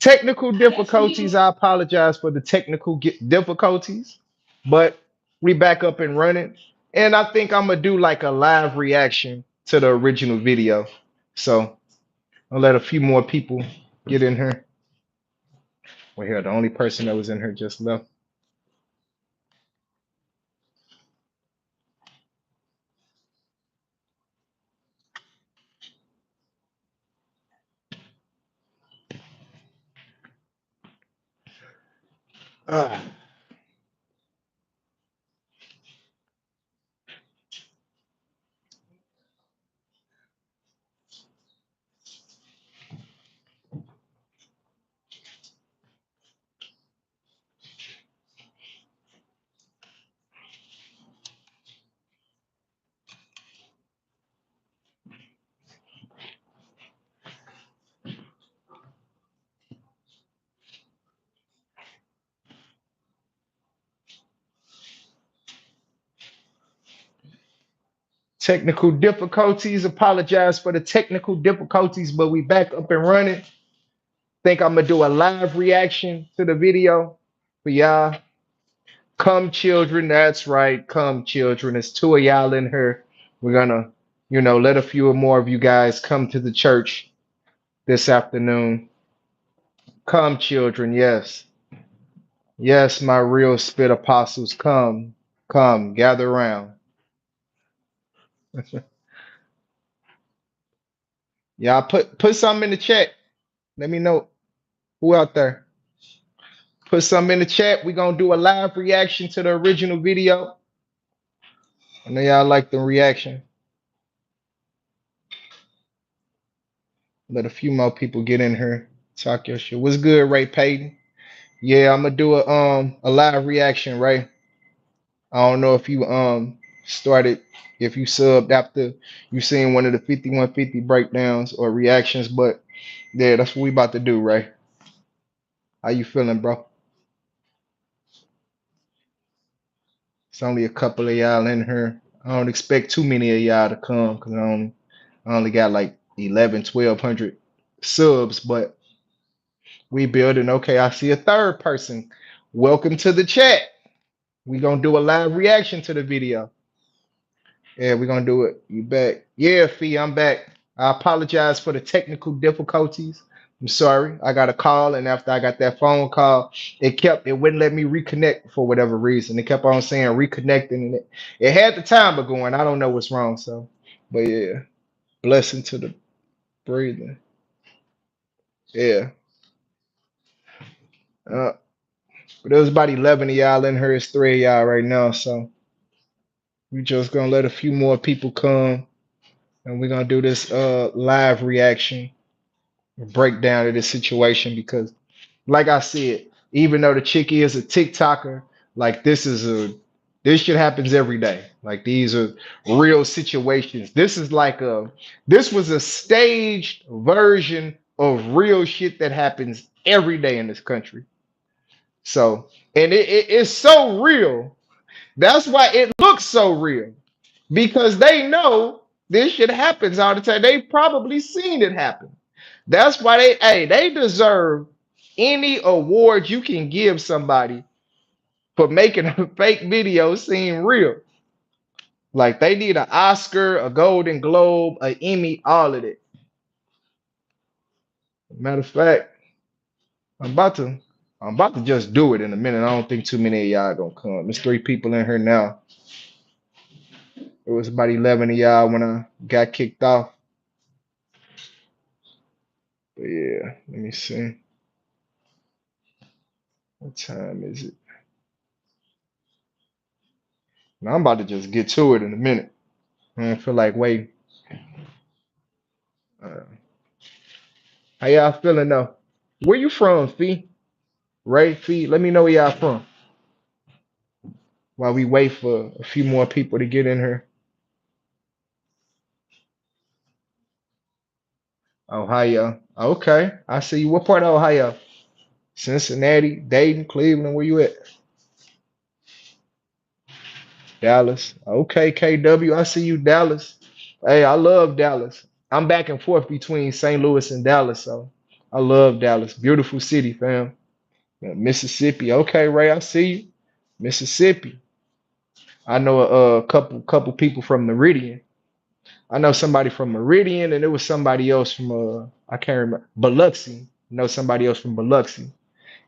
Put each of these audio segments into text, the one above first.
Technical difficulties. I apologize for the technical difficulties, but we back up and running. And I think I'm gonna do like a live reaction to the original video. So I'll let a few more people get in here. Well, here the only person that was in here just left. Ah. Technical difficulties. Apologize for the technical difficulties, but we back up and running. Think I'm gonna do a live reaction to the video for y'all. Come, children. That's right. Come, children. There's two of y'all in here. We're gonna, let a few more of you guys come to the church this afternoon. Come, children. Yes. Yes, my real spit apostles. Come. Come. Gather around. Y'all put something in the chat. Let me know who out there. Put something in the chat. We're gonna do a live reaction to the original video. I know y'all like the reaction. Let a few more people get in here. Talk your shit. What's good, Ray Payton? Yeah, I'm gonna do a live reaction, Ray. I don't know if you started if you subbed after you seen one of the 5150 breakdowns or reactions, but yeah, that's what we about to do, Ray. How you feeling, bro? It's only a couple of y'all in here. I don't expect too many of y'all to come because I only got like 11, 1200 subs, but we building. Okay, I see a third person. Welcome to the chat. We gonna do a live reaction to the video. Yeah, we're gonna do it. You back? Yeah, Fee, I'm back. I apologize for the technical difficulties. I'm sorry. I got a call, and after I got that phone call, it wouldn't let me reconnect for whatever reason. It kept on saying reconnecting, and it had the timer going. I don't know what's wrong. So, but yeah, blessing to the breathing. Yeah. Uh, but there was about 11 of y'all in here. It's three of y'all right now. So we just gonna let a few more people come, and we're gonna do this live reaction breakdown of this situation because, like I said, even though the chick is a TikToker, like this shit happens every day. Like these are real situations. This was a staged version of real shit that happens every day in this country. So, and it's so real. That's why it looks so real because they know this shit happens all the time. They probably seen it happen. That's why they deserve any award you can give somebody for making a fake video seem real. Like they need an Oscar, a Golden Globe, an Emmy, all of it. Matter of fact, I'm about to I'm about to just do it in a minute. I don't think too many of y'all gonna come. There's three people in here now. It was about 11 of y'all when I got kicked off. But yeah, let me see. What time is it? Now I'm about to just get to it in a minute. I don't feel like waiting. Uh, how y'all feeling though? Where you from, Fee? Ray, Fee? Let me know where y'all from while we wait for a few more people to get in here. Ohio. Okay. I see you. What part of Ohio? Cincinnati, Dayton, Cleveland. Where you at? Dallas. Okay, KW. I see you, Dallas. Hey, I love Dallas. I'm back and forth between St. Louis and Dallas, so I love Dallas. Beautiful city, fam. Yeah, Mississippi. Okay, Ray, I see you. Mississippi. I know a couple people from Meridian. I know somebody from Meridian, and it was somebody else from I can't remember Biloxi. I know somebody else from Biloxi.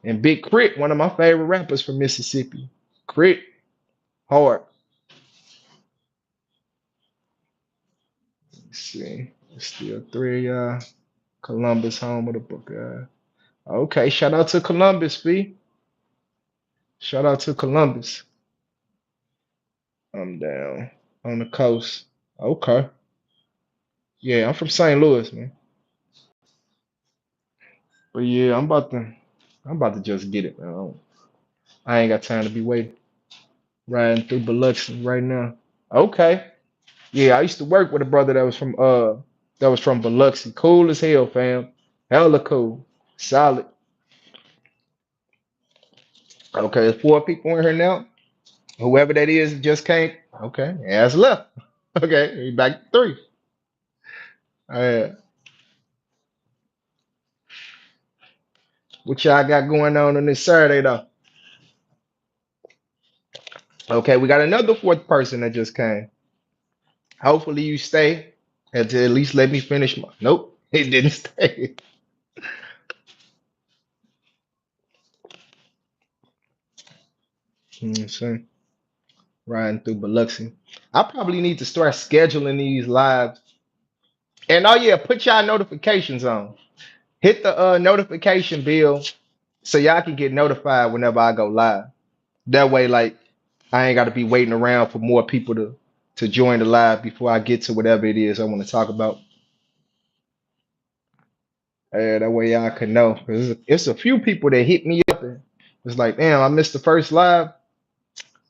And Big Crit, one of my favorite rappers from Mississippi. Crit, hard. Let's see. There's still three Columbus, home of the book. Okay, shout out to Columbus, B. Shout out to Columbus. I'm down on the coast. Okay. Yeah, I'm from St. Louis, man. But yeah, I'm about to just get it, man. I ain't got time to be waiting. Riding through Biloxi right now. Okay. Yeah, I used to work with a brother that was from Biloxi. Cool as hell, fam. Hella cool. Solid. Okay, there's four people in here now. Whoever that is just came. Okay, has left. Okay, we back to three. Uh, what y'all got going on this Saturday though? Okay, we got another fourth person that just came. Hopefully you stay and to at least let me finish my. Nope, it didn't stay. So riding through Biloxi. I probably need to start scheduling these lives. And oh yeah, put y'all notifications on. Hit the notification bell so y'all can get notified whenever I go live. That way, like I ain't got to be waiting around for more people to join the live before I get to whatever it is I want to talk about. That way y'all can know. 'Cause it's a few people that hit me up and it's like, damn, I missed the first live.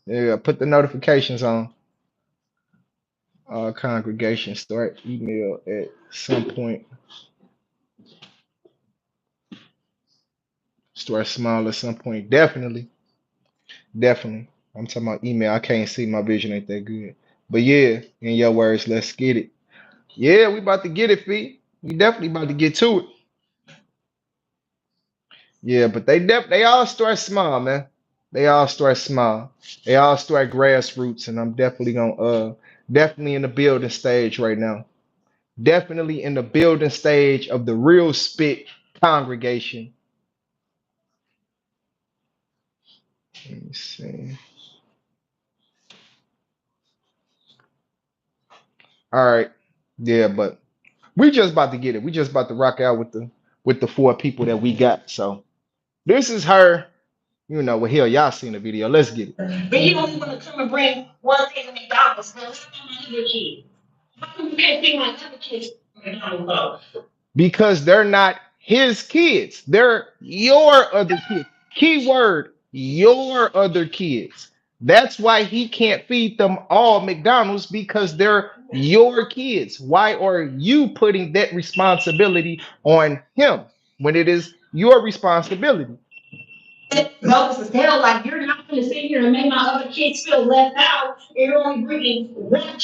Yeah, put the notifications on. Congregation start email at some point. Start small at some point. Definitely, definitely. I'm talking about email. I can't see. My vision ain't that good. But yeah, in your words, let's get it. Yeah, we about to get it, Fee. We definitely about to get to it. Yeah, but they all start small, man. They all start small. They all start grassroots, and I'm definitely in the building stage right now. Definitely in the building stage of the real spit congregation. Let me see. All right. Yeah, but we just about to get it. We just about to rock out with the four people that we got. So this is her. You know, well, hell, y'all seen the video. Let's get it. But you only want to come and bring one thing to McDonald's. Now, how about my other kids? How come you can't bring my other kids to McDonald's? Because they're not his kids. They're your other kids. Keyword, your other kids. That's why he can't feed them all McDonald's because they're your kids. Why are you putting that responsibility on him when it is your responsibility? Notice as hell, like you're not going to sit here and make my other kids feel left out. You're only bringing one.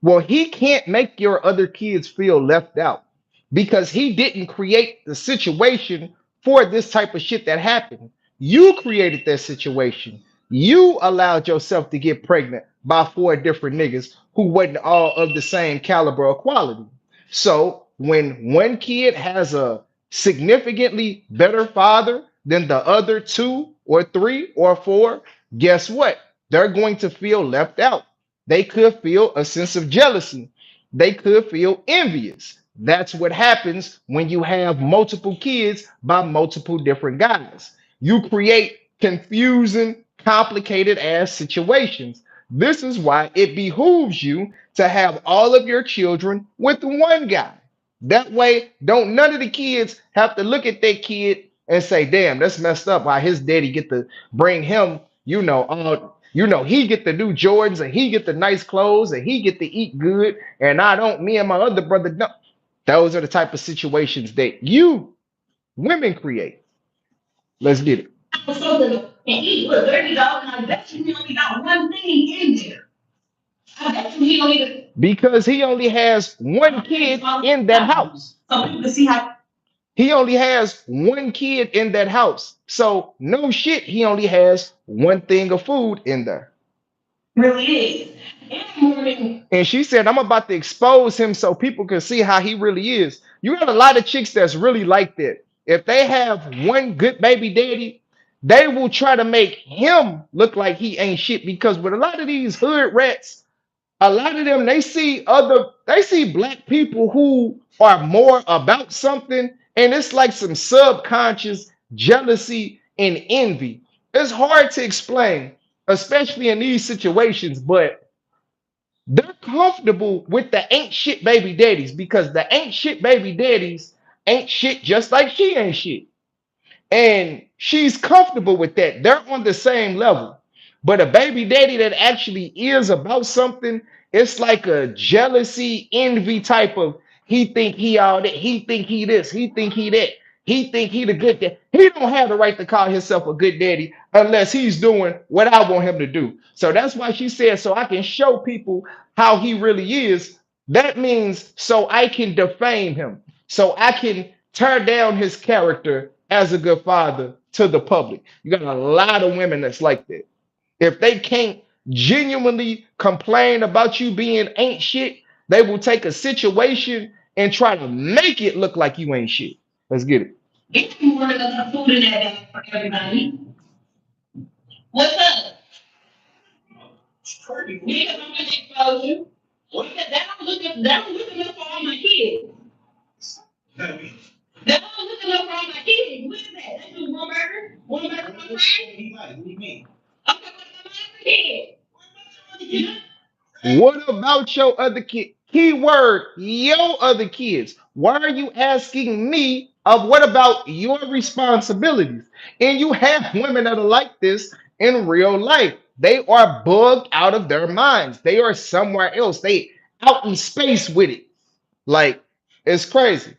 Well, he can't make your other kids feel left out because he didn't create the situation for this type of shit that happened. You created that situation. You allowed yourself to get pregnant by four different niggas who wasn't all of the same caliber or quality. So when one kid has a significantly better father than the other two or three or four, guess what? They're going to feel left out. They could feel a sense of jealousy. They could feel envious. That's what happens when you have multiple kids by multiple different guys. You create confusing, complicated ass situations. This is why it behooves you to have all of your children with one guy. That way, don't none of the kids have to look at that kid and say, damn, that's messed up. Why his daddy get to bring him, he get the new Jordans and he get the nice clothes and he get to eat good. And I don't, me and my other brother don't. Those are the type of situations that you women create. Let's get it. Something and eat for $30, and I bet you he only got one thing in there. I bet you he only because he only has one kid in that house. So people can see how. He only has one kid in that house. So no shit, he only has one thing of food in there. Really is. And she said, I'm about to expose him so people can see how he really is. You got a lot of chicks that's really like that. If they have one good baby daddy, they will try to make him look like he ain't shit. Because with a lot of these hood rats, a lot of them they see black people who are more about something, and it's like some subconscious jealousy and envy. It's hard to explain, especially in these situations, but they're comfortable with the ain't shit baby daddies because the ain't shit baby daddies ain't shit just like she ain't shit. And she's comfortable with that. They're on the same level. But a baby daddy that actually is about something, it's like a jealousy, envy type of he think he all that, he think he this, he think he that, he think he the good dad. He don't have the right to call himself a good daddy unless he's doing what I want him to do. So that's why she said, so I can show people how he really is. That means so I can defame him, so I can tear down his character as a good father to the public. You got a lot of women that's like that. If they can't genuinely complain about you being ain't shit, they will take a situation and try to make it look like you ain't shit. Let's get it. It's more than enough food in that bag for everybody. What's up? Niggas, I'm gonna expose you. That don't look enough for all my kids. That don't look enough for all my kids. What is that? That's just one burger? One burger, one fry? What do you mean? Okay, what's the other kid? What about your other kid? Keyword, your other kids. Why are you asking me of what about your responsibilities? And you have women that are like this in real life. They are bugged out of their minds. They are somewhere else. They out in space with it. Like, it's crazy.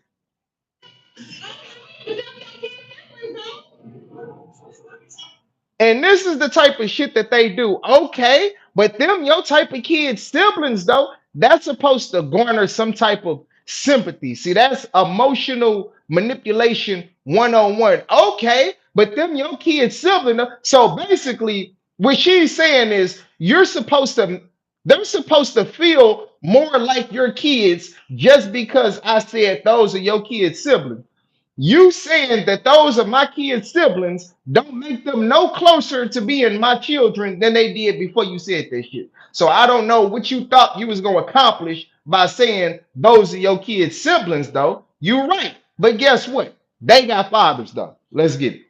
And this is the type of shit that they do. Okay, but them your type of kids, siblings though, that's supposed to garner some type of sympathy. See, that's emotional manipulation 101. Okay, but them your kids sibling. So basically, what she's saying is they're supposed to feel more like your kids just because I said those are your kids' siblings. You saying that those are my kids' siblings don't make them no closer to being my children than they did before you said that shit. So I don't know what you thought you was gonna accomplish by saying those are your kids' siblings, though. You're right. But guess what? They got fathers, though. Let's get it.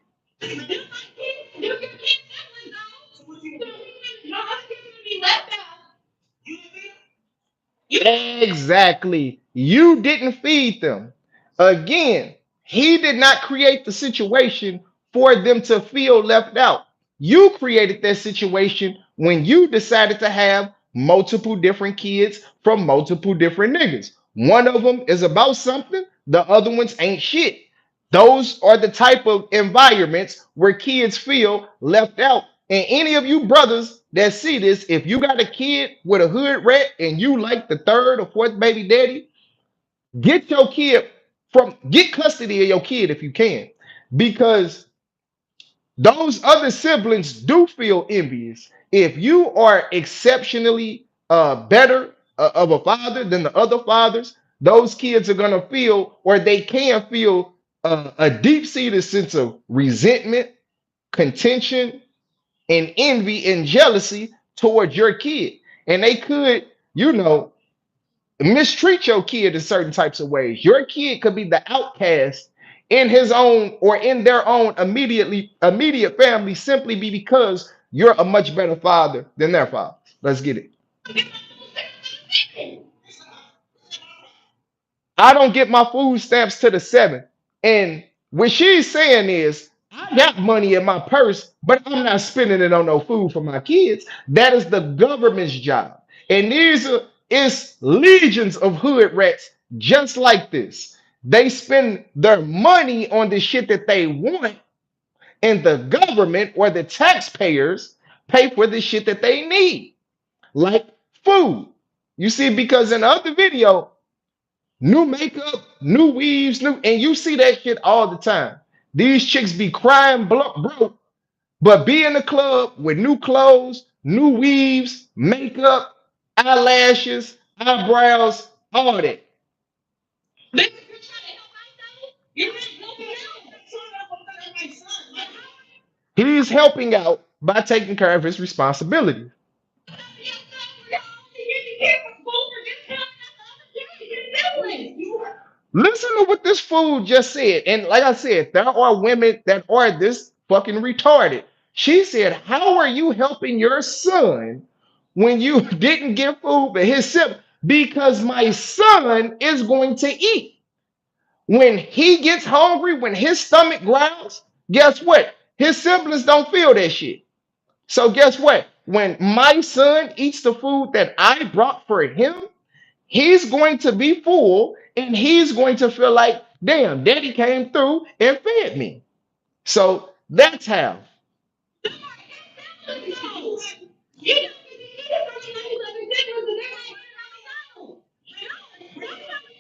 Exactly. You didn't feed them. Again, he did not create the situation for them to feel left out. You created that situation when you decided to have multiple different kids from multiple different niggas. One of them is about something, the other ones ain't shit. Those are the type of environments where kids feel left out. And any of you brothers that see this, if you got a kid with a hood rat and you like the third or fourth baby daddy, get your kid get custody of your kid if you can. Because those other siblings do feel envious. If you are exceptionally better of a father than the other fathers, those kids are gonna feel, or they can feel, a deep-seated sense of resentment, contention, and envy and jealousy towards your kid. And they could, you know, mistreat your kid in certain types of ways. Your kid could be the outcast in his own or in their own immediate family simply because you're a much better father than their father. Let's get it. I don't get my food stamps to the seventh. And what she's saying is, I got money in my purse, but I'm not spending it on no food for my kids. That is the government's job. And these are it's legions of hood rats just like this. They spend their money on the shit that they want, and the government or the taxpayers pay for the shit that they need, like food. You see, because in the other video, New makeup, new weaves, new, and you see that shit all the time. These chicks be crying broke, but be in the club with new clothes, new weaves, makeup, eyelashes, eyebrows, all that. He's helping out by taking care of his responsibility. Listen to what this fool just said. And like I said, there are women that are this fucking retarded. She said, how are you helping your son when you didn't give food for his sibling? Because my son is going to eat. When he gets hungry, when his stomach growls, guess what? His siblings don't feel that shit. So guess what? When my son eats the food that I brought for him, he's going to be full and he's going to feel like, damn, daddy came through and fed me. So that's how.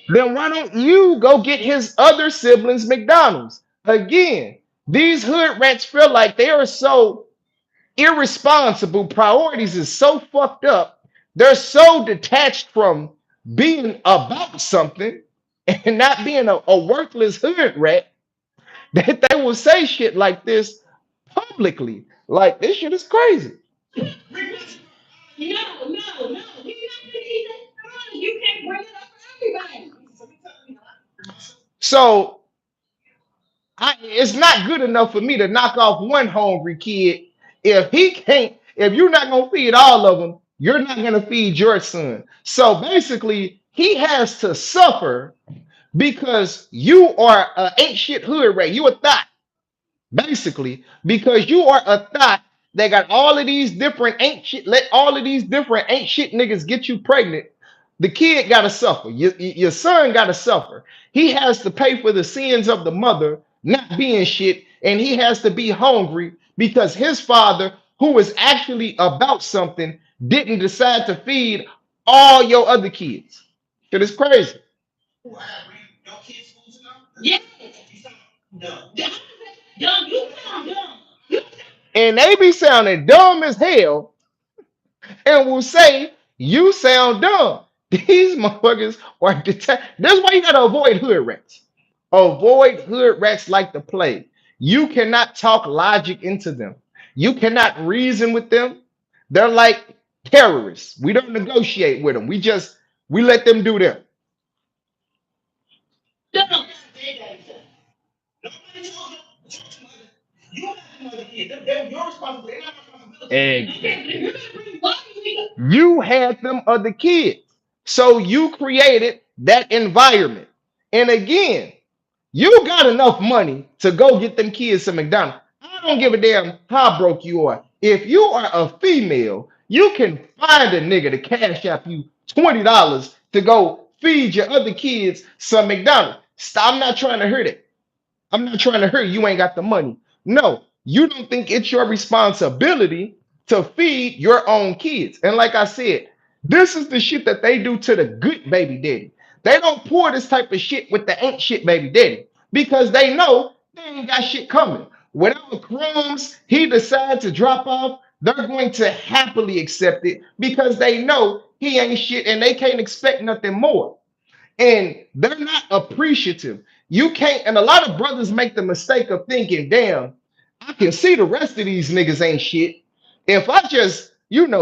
Then why don't you go get his other siblings McDonald's? Again, these hood rats feel like they are so irresponsible. Priorities is so fucked up. They're so detached from being about something and not being a worthless hood rat that they will say shit like this publicly. Like this shit is crazy. So it's not good enough for me to knock off one hungry kid. If you're not gonna feed all of them, you're not gonna feed your son. So basically, he has to suffer because you are a ain't shit hood rat. You a thot, basically, because you are a thot that got all of these different ain't shit. Let all of these different ain't shit niggas get you pregnant. The kid gotta suffer. Your son gotta suffer. He has to pay for the sins of the mother not being shit, and he has to be hungry because his father, who was actually about something, didn't decide to feed all your other kids. Shit is crazy. And they be sounding dumb as hell and will say, you sound dumb. These motherfuckers are That's why you gotta avoid hood rats. Avoid hood rats like the plague. You cannot talk logic into them. You cannot reason with them. They're like terrorists. We don't negotiate with them. We let them do them. Exactly. You had them other kids. So you created that environment. And again, you got enough money to go get them kids some McDonald's. I don't give a damn how broke you are. If you are a female, you can find a nigga to cash out you $20 to go feed your other kids some McDonald's. Stop, I'm not trying to hear that. I'm not trying to hurt you. You ain't got the money. No, you don't think it's your responsibility to feed your own kids. And like I said, this is the shit that they do to the good baby daddy. They don't pour this type of shit with the ain't shit baby daddy because they know they ain't got shit coming. Whatever crumbs he decides to drop off, they're going to happily accept it because they know he ain't shit and they can't expect nothing more, and they're not appreciative. You can't, and a lot of brothers make the mistake of thinking, damn, I can see the rest of these niggas ain't shit. If I just,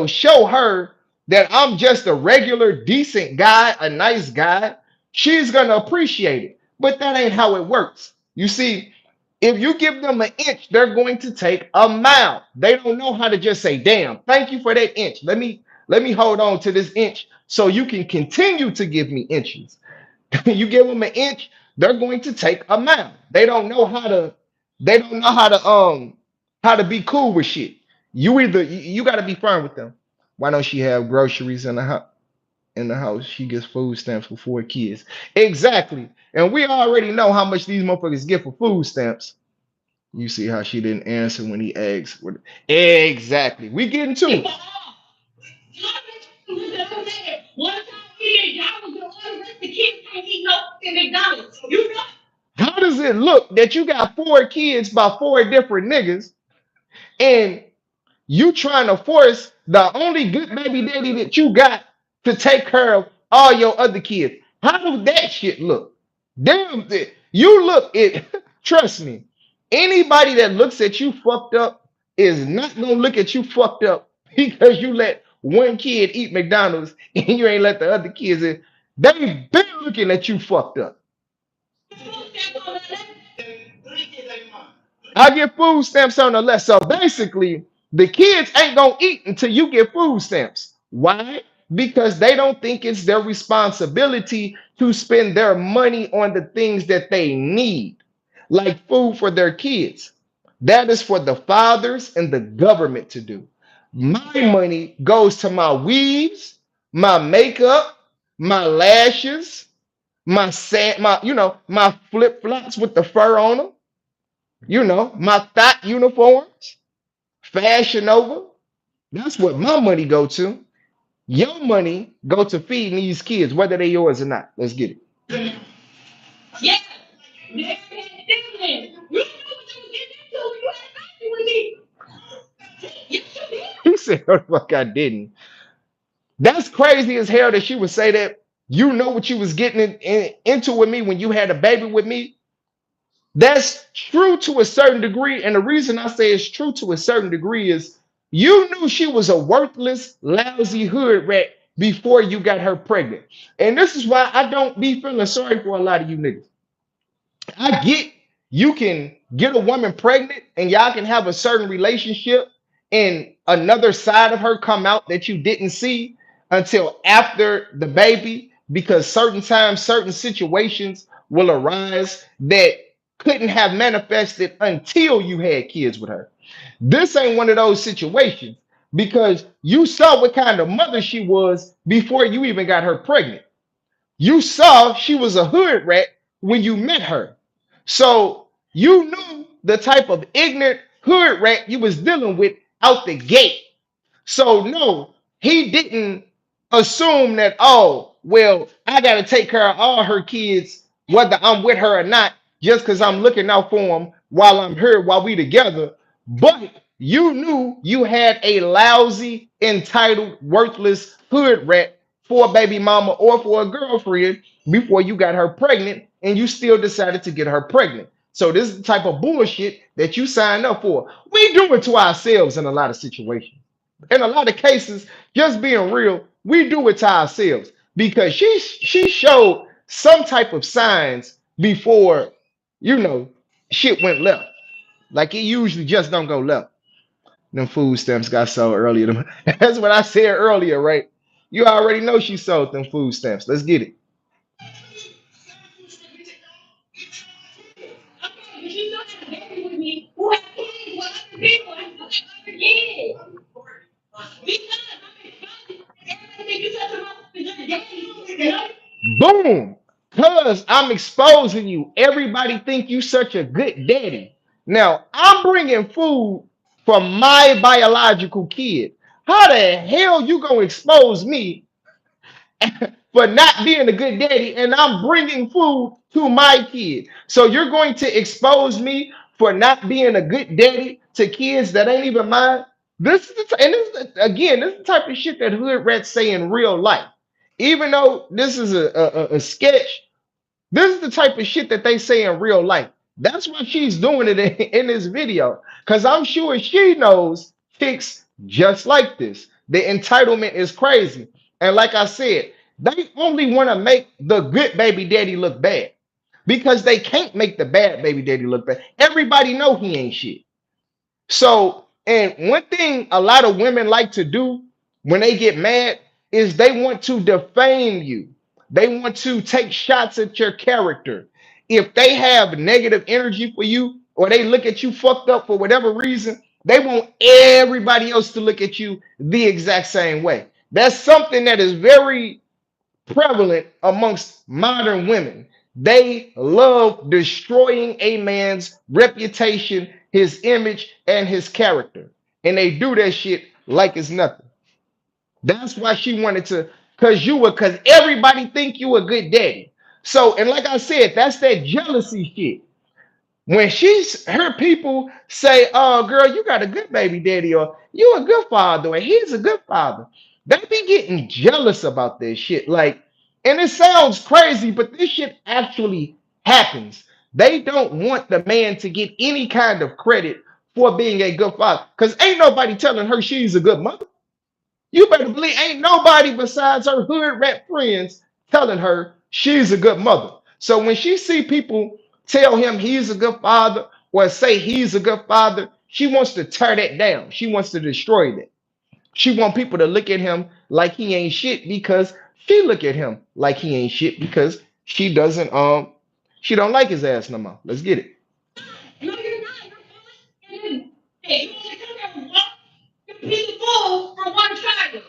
show her that I'm just a regular, decent guy, a nice guy, she's gonna appreciate it. But that ain't how it works. You see, if you give them an inch, they're going to take a mile. They don't know how to just say, damn, thank you for that inch. Let me hold on to this inch so you can continue to give me inches. You give them an inch, they're going to take a mile. They don't know how to be cool with shit. You gotta be firm with them. Why don't she have groceries in the house? She gets food stamps for 4 kids. Exactly. And we already know how much these motherfuckers get for food stamps. You see how she didn't answer when he asked exactly. We getting to it. How does it look that you got 4 kids by 4 different niggas and you trying to force the only good baby daddy that you got to take care of all your other kids? How does that shit look? Damn, you look it. Trust me, anybody that looks at you fucked up is not gonna look at you fucked up because you let one kid eat McDonald's and you ain't let the other kids in. They've been looking at you fucked up. I get food stamps on the left. So basically, the kids ain't gonna eat until you get food stamps. Why? Because they don't think it's their responsibility to spend their money on the things that they need, like food for their kids. That is for the fathers and the government to do. My money goes to my weaves, my makeup, my lashes, my sand, my flip flops with the fur on them, my thought uniforms, Fashion Nova. That's what my money go to. Your money go to feeding these kids, whether they yours or not. Let's get it. He said, "Oh, fuck, I didn't." That's crazy as hell that she would say that. You know what you was getting into with me when you had a baby with me. That's true to a certain degree. And the reason I say it's true to a certain degree is you knew she was a worthless, lousy hood rat before you got her pregnant. And this is why I don't be feeling sorry for a lot of you niggas. I get you can get a woman pregnant and y'all can have a certain relationship and another side of her come out that you didn't see until after the baby because certain times, certain situations will arise that couldn't have manifested until you had kids with her. This ain't one of those situations because you saw what kind of mother she was before you even got her pregnant. You saw she was a hood rat when you met her. So you knew the type of ignorant hood rat you was dealing with out the gate. So no, he didn't assume that, oh, well, I got to take care of all her kids, whether I'm with her or not, just because I'm looking out for them while I'm here, while we together. But you knew you had a lousy, entitled, worthless hood rat for a baby mama or for a girlfriend before you got her pregnant, and you still decided to get her pregnant. So this is the type of bullshit that you signed up for. We do it to ourselves in a lot of situations. In a lot of cases, just being real, we do it to ourselves because she showed some type of signs before, you know, shit went left. Like it usually just don't go left. Them food stamps got sold earlier. That's what I said earlier, right? You already know she sold them food stamps. Let's get it. Boom. Cause I'm exposing you. Everybody think you such a good daddy. Now I'm bringing food for my biological kid. How the hell you gonna expose me for not being a good daddy and I'm bringing food to my kid? So you're going to expose me for not being a good daddy to kids that ain't even mine? This is and this is, again, this is the type of shit that hood rats say in real life. Even though this is a sketch, this is the type of shit that they say in real life. That's why she's doing it in this video. Because I'm sure she knows chicks just like this. The entitlement is crazy. And like I said, they only want to make the good baby daddy look bad. Because they can't make the bad baby daddy look bad. Everybody know he ain't shit. So, and one thing a lot of women like to do when they get mad is they want to defame you. They want to take shots at your character. If they have negative energy for you or they look at you fucked up for whatever reason, they want everybody else to look at you the exact same way. That's something that is very prevalent amongst modern women. They love destroying a man's reputation, his image, and his character. And they do that shit like it's nothing. That's why she wanted to, because everybody think you a good daddy. So, and like I said, that's that jealousy shit. When she's her people say, "Oh, girl, you got a good baby daddy," or "You a good father," or "He's a good father," they be getting jealous about this shit. Like, and it sounds crazy, but this shit actually happens. They don't want the man to get any kind of credit for being a good father, because ain't nobody telling her she's a good mother. You better believe ain't nobody besides her hood rat friends telling her she's a good mother. So when she see people tell him he's a good father or say he's a good father, she wants to tear that down. She wants to destroy that. She want people to look at him like he ain't shit because she look at him like he ain't shit because she don't like his ass no more. Let's get it. No, you're not. You're foolish. Hey, you only come here one piece of food for one child.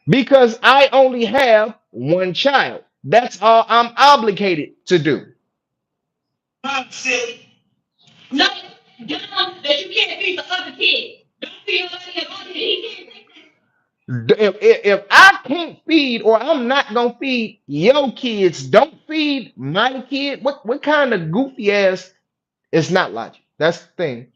Because I only have one child. That's all I'm obligated to do. I'm silly. No, dumb that you can't feed the other kid. Don't feed the other kid. He can't take that. If I can't feed or I'm not gonna feed your kids, don't feed my kid. What kind of goofy ass? It's not logic. That's the thing.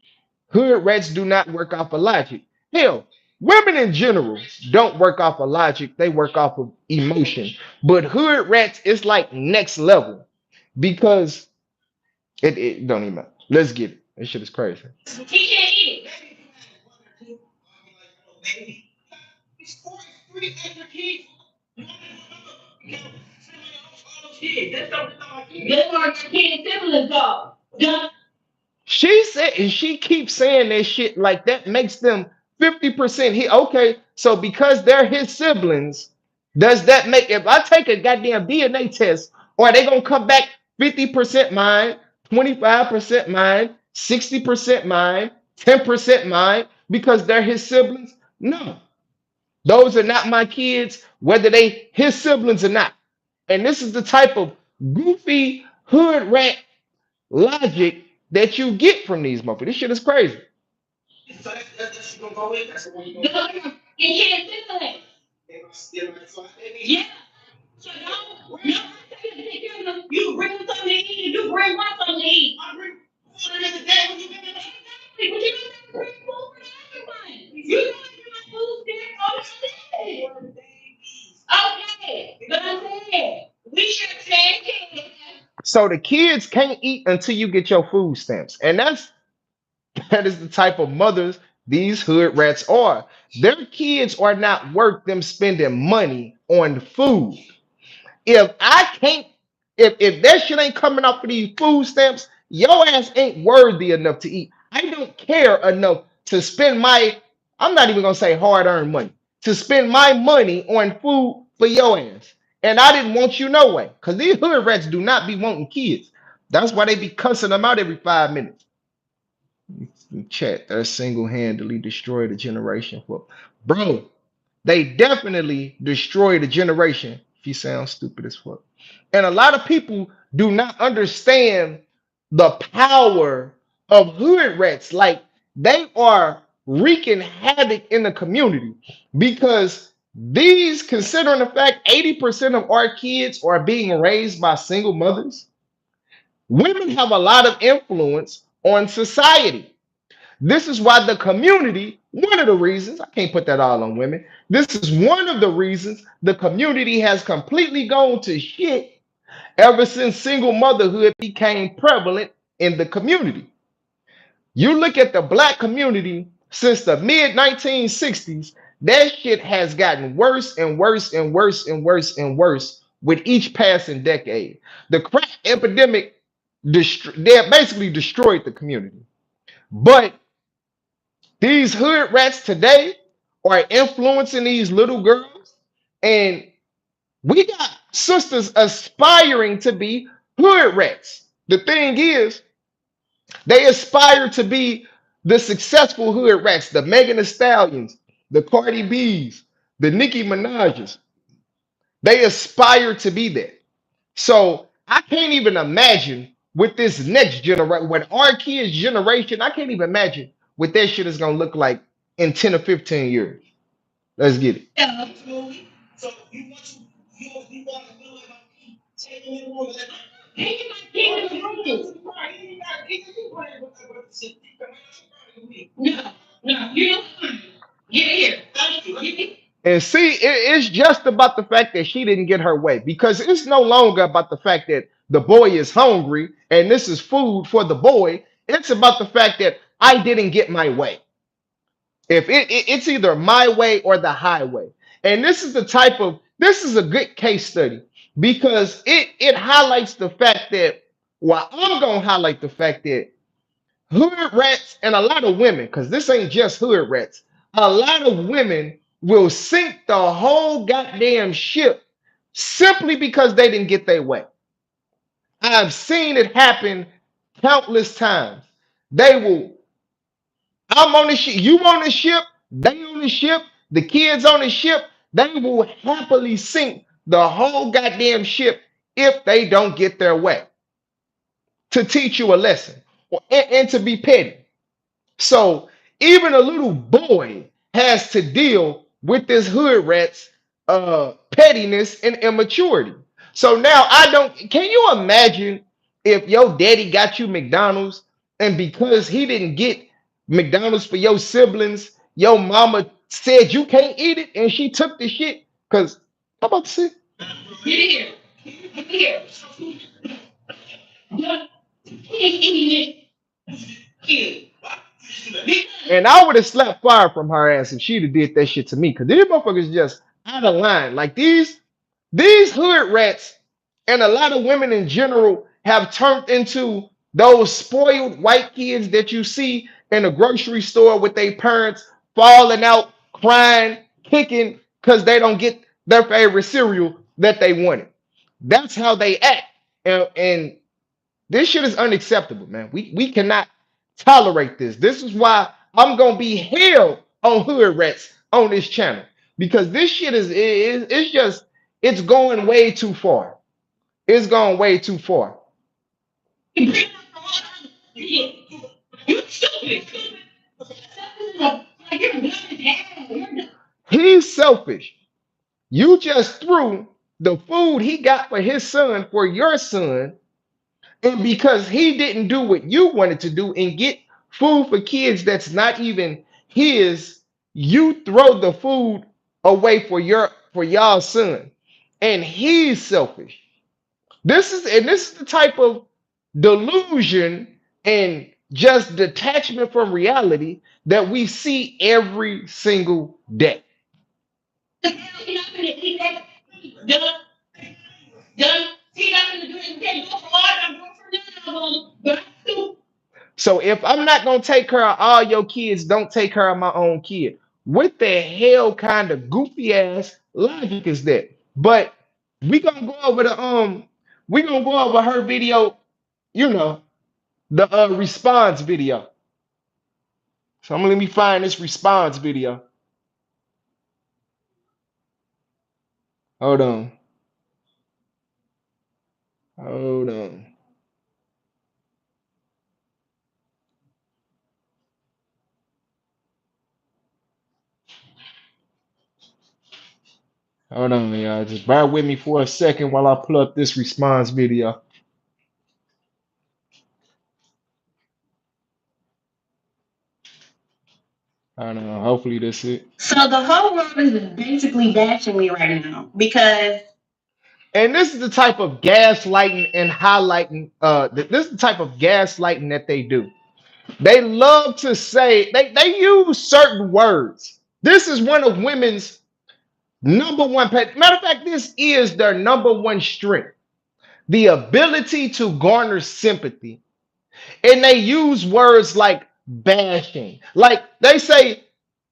Hood rats do not work off of logic. Hell, women in general don't work off of logic. They work off of emotion. But hood rats is like next level because it don't even matter. Let's get it. This shit is crazy. He can't eat it. It's 43 extra kids. That's our kid siblings, dog. She said, and she keeps saying that shit like that makes them 50% he okay. So because they're his siblings, does that make if I take a goddamn DNA test, or are they gonna come back 50% mine, 25% mine, 60% mine, 10% mine, because they're his siblings? No, those are not my kids, whether they his siblings or not. And this is the type of goofy hood rat logic that you get from these motherfuckers. This shit is crazy. So that's gonna go in. That's the one you go. No, you can't do that. Yeah. So no, no, you bring them something to eat, you bring one something to eat. I bring food in the day when you get in the exactly, but you don't bring food for everyone. You know my food there all the day. Okay, but I'm saying we should take it. So the kids can't eat until you get your food stamps. And that is the type of mothers these hood rats are. Their kids are not worth them spending money on food. If I can't, if that shit ain't coming up for these food stamps, your ass ain't worthy enough to eat. I don't care enough to spend my, I'm not even gonna say hard-earned money, to spend my money on food for your ass. And I didn't want you no way. Because these hood rats do not be wanting kids. That's why they be cussing them out every 5 minutes. Chat, that single-handedly destroyed a generation. For bro, they definitely destroyed a generation. She sounds stupid as fuck. And a lot of people do not understand the power of hood rats. Like they are wreaking havoc in the community because these, considering the fact 80% of our kids are being raised by single mothers, women have a lot of influence on society. This is why the community, one of the reasons, I can't put that all on women. This is one of the reasons the community has completely gone to shit ever since single motherhood became prevalent in the community. You look at the black community since the mid 1960s, that shit has gotten worse and worse and worse and worse and worse with each passing decade. The crack epidemic, they basically destroyed the community. But these hood rats today are influencing these little girls, and we got sisters aspiring to be hood rats. The thing is, they aspire to be the successful hood rats, the Megan Thee Stallions, the Cardi B's, the Nicki Minaj's. They aspire to be that. So I can't even imagine with this next generation, with our kids' generation, I can't even imagine what that shit is gonna look like in 10 or 15 years. Let's get it. Yeah. So you want to know about me. And see, it's just about the fact that she didn't get her way because it's no longer about the fact that the boy is hungry and this is food for the boy. It's about the fact that I didn't get my way. If it's either my way or the highway. And this is a good case study because it highlights the fact that well, I'm gonna highlight the fact that hood rats and a lot of women, because this ain't just hood rats, a lot of women will sink the whole goddamn ship simply because they didn't get their way. I've seen it happen countless times. They will, I'm on the ship, you on the ship, they on the ship, the kids on the ship, they will happily sink the whole goddamn ship if they don't get their way to teach you a lesson and to be petty. So even a little boy has to deal with this hood rat's pettiness and immaturity. So now I don't. Can you imagine if your daddy got you McDonald's and because he didn't get McDonald's for your siblings, your mama said you can't eat it and she took the shit? Cause I'm about to say, and I would have slapped fire from her ass if she'd have did that shit to me. Cause these motherfuckers just out of line. Like these hood rats and a lot of women in general have turned into those spoiled white kids that you see in the grocery store with their parents falling out, crying, kicking because they don't get their favorite cereal that they wanted. That's how they act. And this shit is unacceptable, man. We cannot tolerate this. This is why I'm gonna be hell on hood rats on this channel because this shit it's just it's going way too far. It's gone way too far. He's selfish. You just threw the food he got for his son for your son, and because he didn't do what you wanted to do and get food for kids that's not even his, you throw the food away for y'all son. And he's selfish. This is the type of delusion and just detachment from reality that we see every single day. So if I'm not gonna take care of all your kids, don't take care of my own kid. What the hell kind of goofy ass logic is that? But we gonna go over the we gonna go over her video, you know, the response video. So I'm gonna let me find this response video. Hold on. Hold on. Hold on, y'all. Just bear with me for a second while I pull up this response video. I don't know. Hopefully this it. So the whole world is basically bashing me right now because and this is the type of gaslighting and highlighting this is the type of gaslighting that they do. They love to say they use certain words. This is one of women's number one pet. Matter of fact, this is their number one strength. The ability to garner sympathy. And they use words like bashing. Like they say,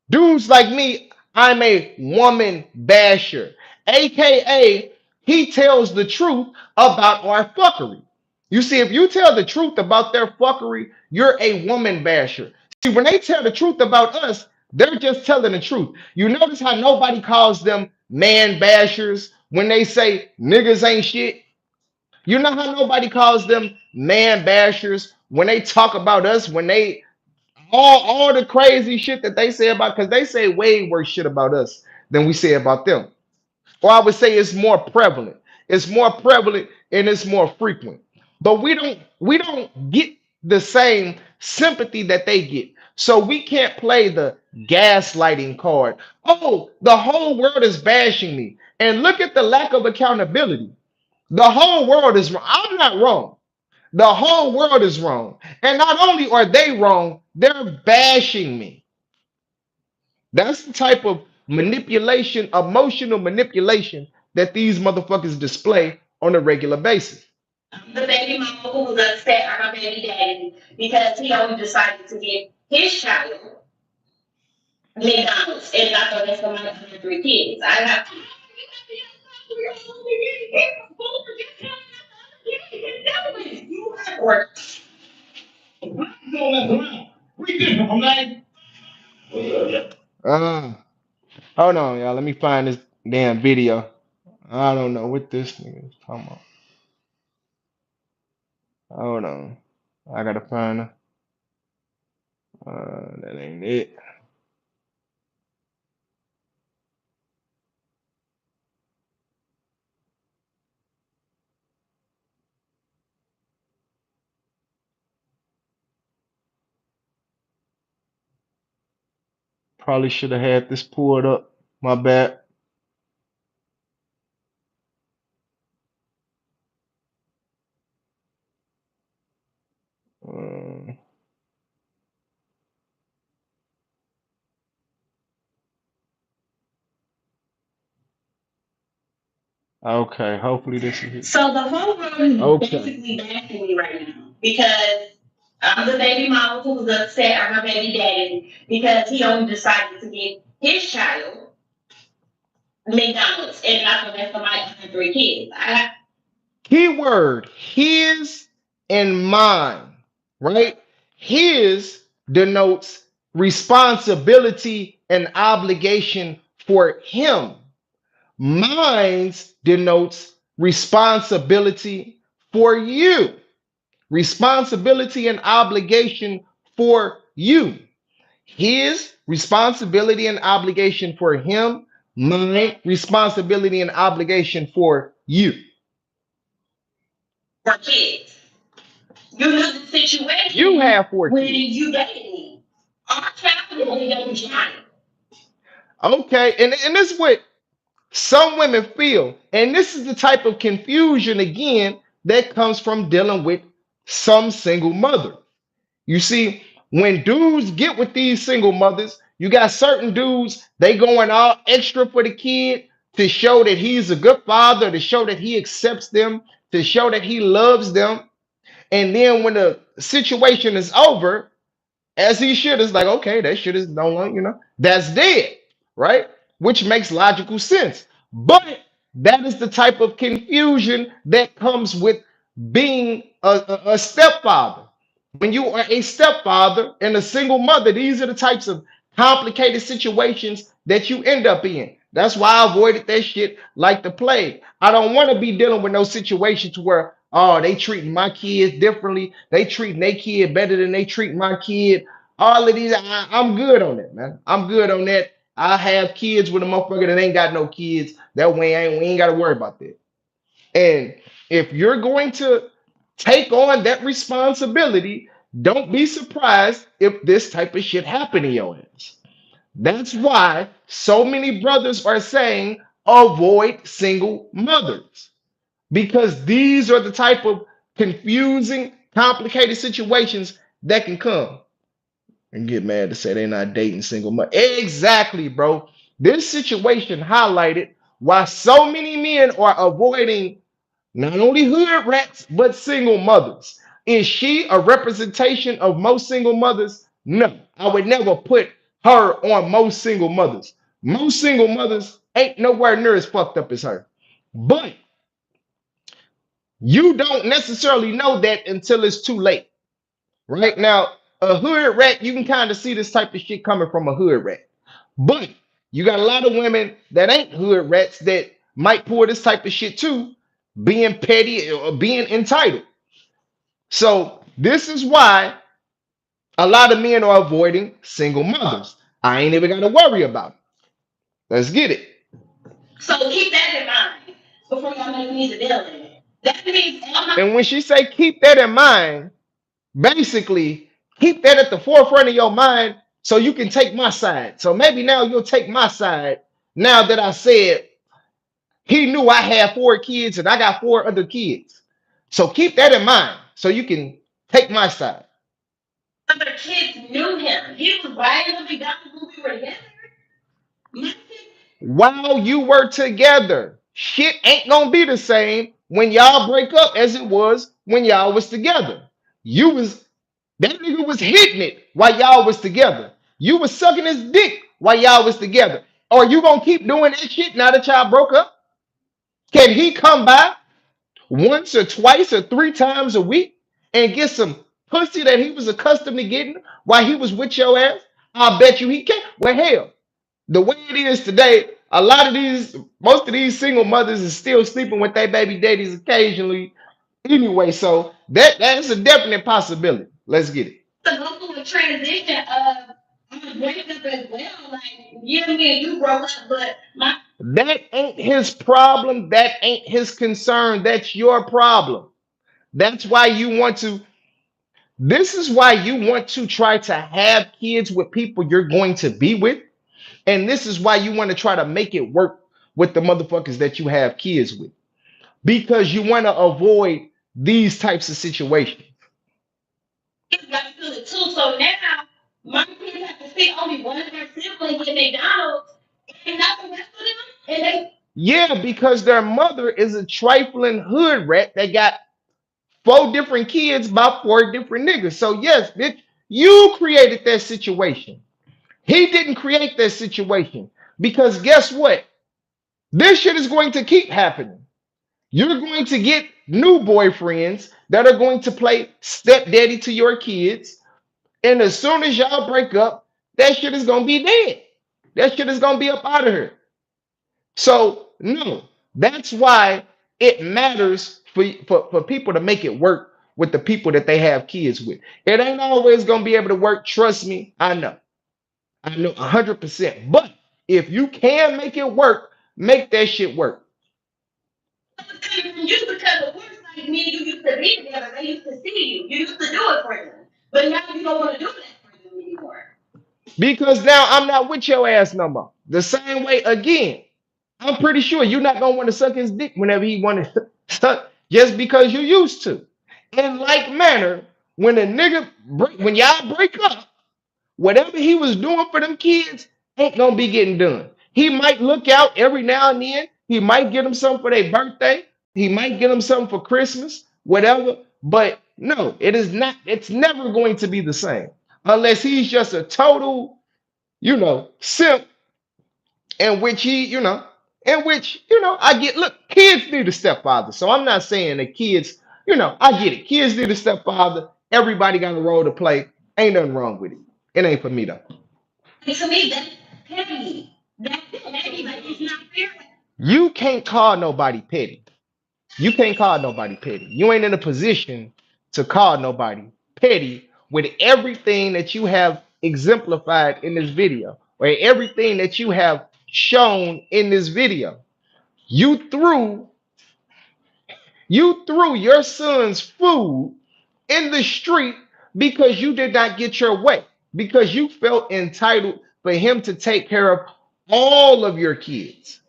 dudes like me, I'm a woman basher, aka he tells the truth about our fuckery. You see, if you tell the truth about their fuckery, you're a woman basher. See, when they tell the truth about us, they're just telling the truth. You notice how nobody calls them man bashers when they say niggas ain't shit? You know how nobody calls them man bashers when they talk about us, when they all the crazy shit that they say about because they say way worse shit about us than we say about them. Or I would say it's more prevalent. It's more prevalent and it's more frequent. But we don't get the same sympathy that they get. So we can't play the gaslighting card. Oh, the whole world is bashing me. And look at the lack of accountability. The whole world is wrong. I'm not wrong. The whole world is wrong. And not only are they wrong, they're bashing me. That's the type of manipulation, emotional manipulation that these motherfuckers display on a regular basis. The baby mama who was upset at her baby daddy because he only decided to give his child McDonald's and not the rest of my other three kids. I have or hold on, y'all. Let me find this damn video. I don't know what this nigga is talking about. Hold on. I gotta find her. That ain't it. Probably should have had this pulled up. My bad. Uh, okay, hopefully this is it. So the whole world is basically bashing me right now because I'm the baby mama who was upset at her baby daddy because he only decided to give his child McDonald's and not the rest of my other three kids. Keyword his and mine, right? His denotes responsibility and obligation for him. Mine's denotes responsibility for you. Responsibility and obligation for you. His responsibility and obligation for him. Mine responsibility and obligation for you. For kids. You know the situation. You have four when kids. You dated me. Our child is only young child. Okay, and this is what some women feel. And this is the type of confusion, again, that comes from dealing with some single mother. You see, when dudes get with these single mothers, you got certain dudes, they going all extra for the kid to show that he's a good father, to show that he accepts them, to show that he loves them. And then when the situation is over, as he should, it's like, okay, that shit is no longer, that's dead, right? Which makes logical sense. But that is the type of confusion that comes with being a stepfather. When you are a stepfather and a single mother, these are the types of complicated situations that you end up in. That's why I avoided that shit like the plague. I don't want to be dealing with no situations where, oh, they treating my kids differently. They treating their kid better than they treat my kid. All of these, I'm good on that, man. I'm good on that. I have kids with a motherfucker that ain't got no kids. That way, we ain't got to worry about that. And if you're going to take on that responsibility, don't be surprised if this type of shit happen in your ass. That's why so many brothers are saying avoid single mothers, because these are the type of confusing, complicated situations that can come. And get mad to say they're not dating single mother. Exactly, bro. This situation highlighted why so many men are avoiding not only hood rats, but single mothers. Is she a representation of most single mothers? No. I would never put her on most single mothers. Most single mothers ain't nowhere near as fucked up as her. But you don't necessarily know that until it's too late. Right now, a hood rat, you can kind of see this type of shit coming from a hood rat. But you got a lot of women that ain't hood rats that might pull this type of shit too, being petty or being entitled. So this is why a lot of men are avoiding single mothers. I ain't even got to worry about it. Let's get it. So keep that in mind before y'all make me the villain. That means And when she say keep that in mind, basically keep that at the forefront of your mind so you can take my side. So maybe now you'll take my side now that I said he knew I had 4 kids and I got 4 other kids. So keep that in mind so you can take my side. other kids knew him. He was riding with McDonald's when we were together. My kids, While you were together, shit ain't gonna be the same when y'all break up as it was when y'all was together. You was That nigga was hitting it while y'all was together. You was sucking his dick while y'all was together. Or you gonna keep doing that shit now that y'all broke up? Can he come by once or twice or 3 times a week and get some pussy that he was accustomed to getting while he was with your ass? I bet you he can. Well, hell, the way it is today, most of these single mothers is still sleeping with their baby daddies occasionally. Anyway, so that's a definite possibility. Let's get it. to go through a transition of breaking up as well. Like, yeah, me and you broke up, but my That ain't his problem. That ain't his concern. That's your problem. That's why you want to. This is why you want to try to have kids with people you're going to be with. And this is why you want to try to make it work with the motherfuckers that you have kids with. Because you want to avoid these types of situations. kids got to feel it too. So now my kids have to see only one of their siblings in McDonald's and not the rest of them. And they Yeah, because their mother is a trifling hood rat that got 4 different kids by 4 different niggas. So, yes, bitch, you created that situation. He didn't create that situation because guess what? This shit is going to keep happening. You're going to get new boyfriends that are going to play stepdaddy to your kids. And as soon as y'all break up, that shit is going to be dead. That shit is going to be up out of here. So, no, that's why it matters for people to make it work with the people that they have kids with. It ain't always going to be able to work. Trust me. I know. I know 100%. But if you can make it work, make that shit work. was coming from you because of course, like me and you used to be together. They used to see you. You used to do it for them. But now you don't want to do that for them anymore. Because now I'm not with your ass no more. The same way again. I'm pretty sure you're not gonna want to suck his dick whenever he want to suck just because you used to. In like manner, when when y'all break up, whatever he was doing for them kids ain't gonna be getting done. He might look out every now and then. He might get them something for their birthday. He might get them something for Christmas, whatever. But no, it is not. It's never going to be the same unless he's just a total, simp in which I get, look, kids need a stepfather. So I'm not saying that kids, I get it. Kids need a stepfather. Everybody got a role to play. Ain't nothing wrong with it. It ain't for me though. And to me, that's petty. That's petty. Like, it's not fair. You can't call nobody petty. You can't call nobody petty. You ain't in a position to call nobody petty with everything that you have exemplified in this video, or everything that you have shown in this video. You threw you threw your son's food in the street because you did not get your way, because you felt entitled for him to take care of all of your kids.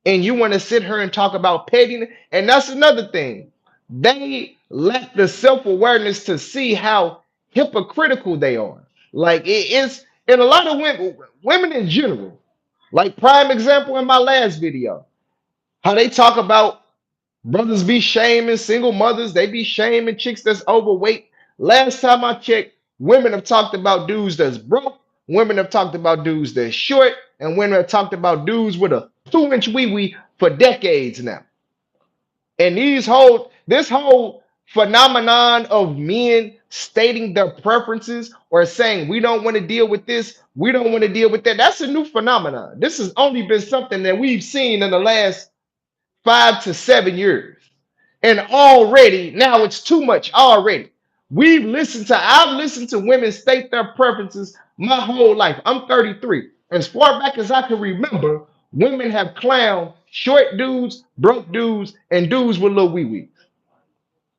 And you want to sit here and talk about pettiness. And that's another thing. They lack the self-awareness to see how hypocritical they are. Like it is, and a lot of women in general, like prime example in my last video, how they talk about brothers be shaming single mothers, they be shaming chicks that's overweight. Last time I checked, women have talked about dudes that's broke, women have talked about dudes that's short, and women have talked about dudes with a 2 inch wee wee for decades now. And this whole phenomenon of men stating their preferences or saying we don't want to deal with this, we don't want to deal with that, that's a new phenomenon. This has only been something that we've seen in the last 5 to 7 years. And already, now it's too much already. I've listened to women state their preferences my whole life. I'm 33. As far back as I can remember, women have clowned short dudes, broke dudes, and dudes with little wee wees.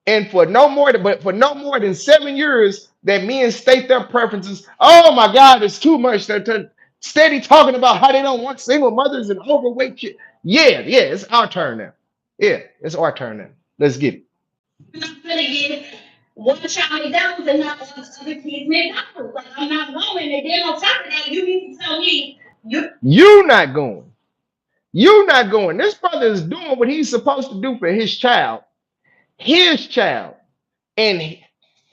And for no more than 7 years, that men state their preferences. Oh my God, it's too much. They're steady talking about how they don't want single mothers and overweight shit. Yeah, yeah, it's our turn now. Yeah, it's our turn now. Let's get it. I'm not gonna get one child McDonald's and not all the other kids McDonald's. Like I'm not going. And then on top of that, you need to tell me you You not going. You not going. This brother is doing what he's supposed to do for his child. His child. And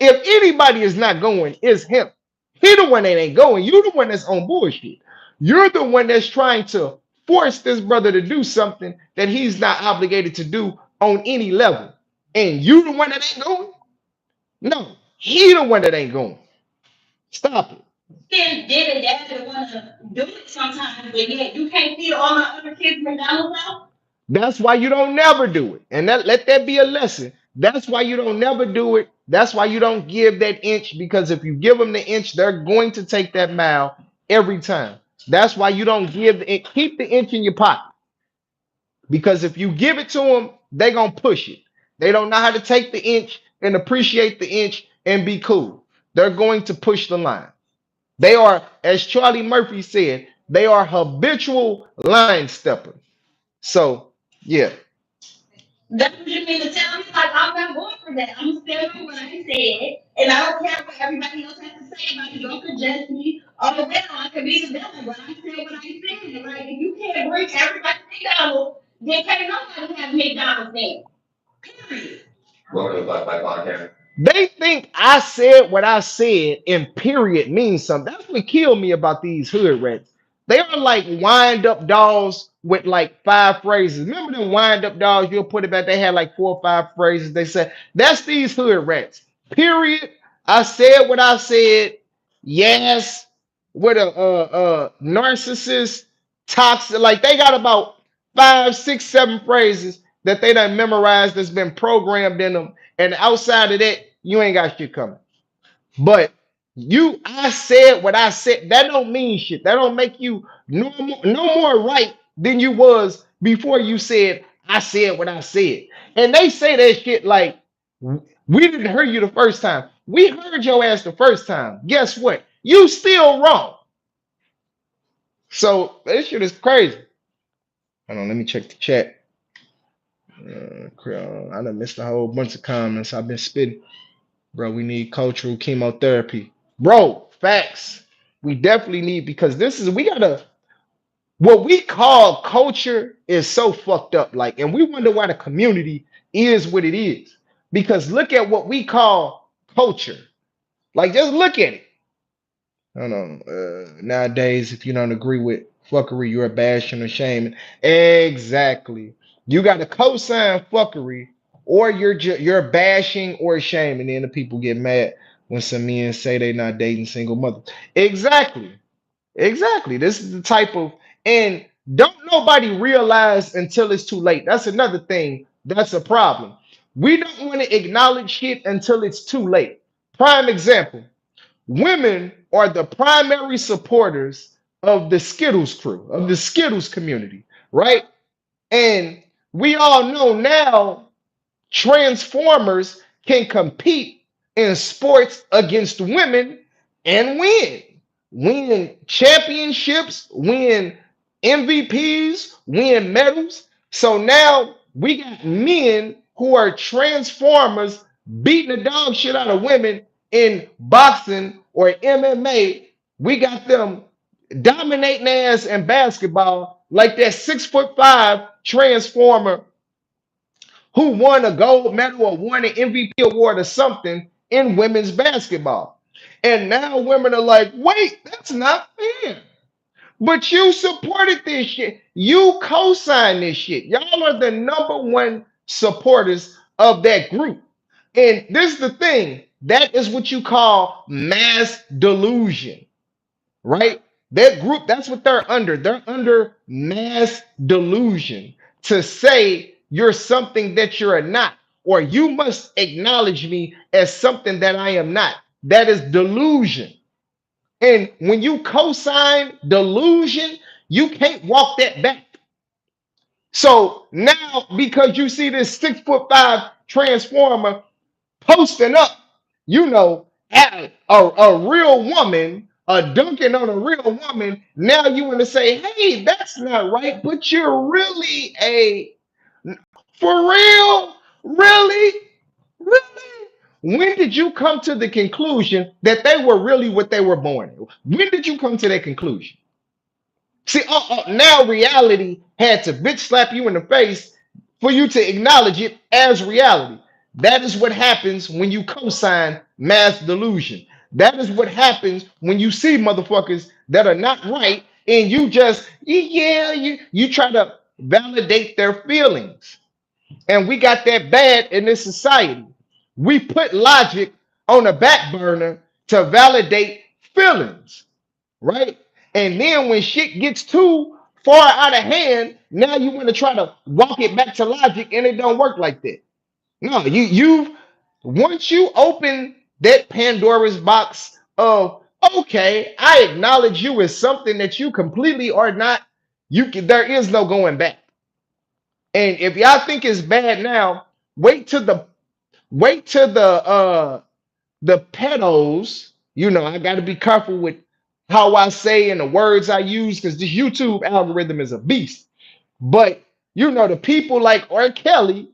if anybody is not going, it's him. He the one that ain't going. You the one that's on bullshit. You're the one that's trying to force this brother to do something that he's not obligated to do on any level. And you the one that ain't going? No, he the one that ain't going. Stop it. can did and dad that wanna do it sometimes, but yet you can't feed all my other kids McDonald's out. That's why you don't never do it. And let that be a lesson. That's why you don't never do it. That's why you don't give that inch, because if you give them the inch, they're going to take that mile every time. That's why you don't give the inch. Keep the inch in your pocket, because if you give it to them, they're going to push it. They don't know how to take the inch and appreciate the inch and be cool. They're going to push the line. They are, as Charlie Murphy said, they are habitual line steppers. So, yeah. That's what you mean to tell me? Like I'm not going for that. I'm still on what I said, and I don't care what everybody else has to say about it. Don't suggest me. Oh well, I could be the villain, but I said what I said. Like if you can't bring everybody to McDonald's, then can't nobody have McDonald's then. Period. They think I said what I said and period means something. That's what killed me about these hood rats. They are like wind up dolls with like 5 phrases. Remember them wind up dolls? You'll put it back. They had like 4 or 5 phrases. They said, that's these hood rats. Period. I said what I said. Yes. With a narcissist, toxic. Like they got about 5, 6, 7 phrases that they done memorized that's been programmed in them, and outside of that, you ain't got shit coming. But I said what I said. That don't mean shit. That don't make you no more right than you was before you said, I said what I said. And they say that shit like, we didn't hear you the first time. We heard your ass the first time. Guess what? You still wrong. So this shit is crazy. Hold on, let me check the chat. I done missed a whole bunch of comments. I've been spitting. Bro, we need cultural chemotherapy. Bro, facts. We definitely need, because we gotta, what we call culture is so fucked up. Like, and we wonder why the community is what it is. Because look at what we call culture. Like, just look at it. Hold on. Nowadays, if you don't agree with fuckery, you're bashing or shaming. Exactly. You got to co-sign fuckery, or you're bashing or shaming. And then the people get mad when some men say they're not dating single mothers. Exactly. Exactly. This is the type of, and don't nobody realize until it's too late. That's another thing. That's a problem. We don't want to acknowledge shit until it's too late. Prime example. Women are the primary supporters of the Skittles crew, of the Skittles community, right? And we all know now Transformers can compete in sports against women and win championships, win MVPs, win medals. So now we got men who are Transformers beating the dog shit out of women in boxing or MMA. We got them dominating ass in basketball like that 6'5" Transformer who won a gold medal or won an MVP award or something in women's basketball. And now women are like, wait, that's not fair. But you supported this shit. You co-signed this shit. Y'all are the number one supporters of that group. And this is the thing. That is what you call mass delusion, right? That group, that's what they're under. They're under mass delusion to say you're something that you're not, or you must acknowledge me as something that I am not. That is delusion. And when you co-sign delusion, you can't walk that back. So now, because you see this 6'5" transformer posting up, a real woman, dunking on a real woman. Now you want to say, hey, that's not right, but you're really a, for real? Really? Really? When did you come to the conclusion that they were really what they were born? When did you come to that conclusion? See, now reality had to bitch slap you in the face for you to acknowledge it as reality. That is what happens when you co-sign mass delusion. That is what happens when you see motherfuckers that are not right and you just, yeah, you try to validate their feelings. And we got that bad in this society. We put logic on the back burner to validate feelings, right? And then when shit gets too far out of hand, now you want to try to walk it back to logic, and it don't work like that. No, you once you open that Pandora's box of, okay, I acknowledge you as something that you completely are not. There is no going back. And if y'all think it's bad now, wait till the wait till the pedos. I got to be careful with how I say and the words I use because this YouTube algorithm is a beast. But the people like R. Kelly,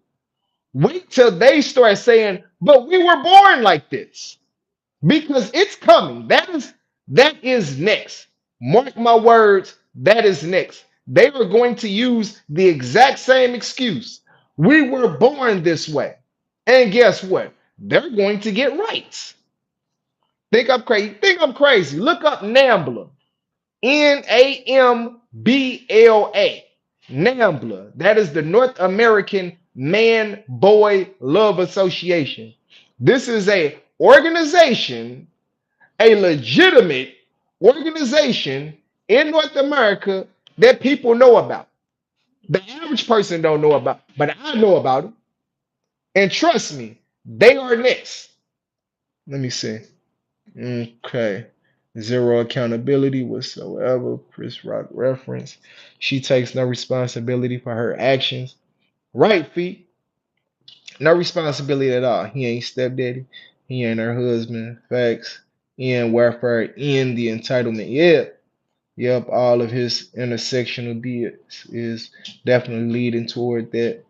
wait till they start saying, "But we were born like this," because it's coming. That is next. Mark my words. That is next. They are going to use the exact same excuse. We were born this way, and guess what? They're going to get rights. Think I'm crazy. Think I'm crazy. Look up NAMBLA. NAMBLA. NAMBLA. That is the North American Man Boy Love Association. This is a organization, a legitimate organization in North America that people know about. The average person don't know about, but I know about them. And trust me, they are next. Let me see. Okay. Zero accountability whatsoever. Chris Rock reference. She takes no responsibility for her actions. Right, feet. No responsibility at all. He ain't stepdaddy. He ain't her husband. Facts. In welfare. In the entitlement. Yeah. Yep. All of his intersectional deeds is definitely leading toward that.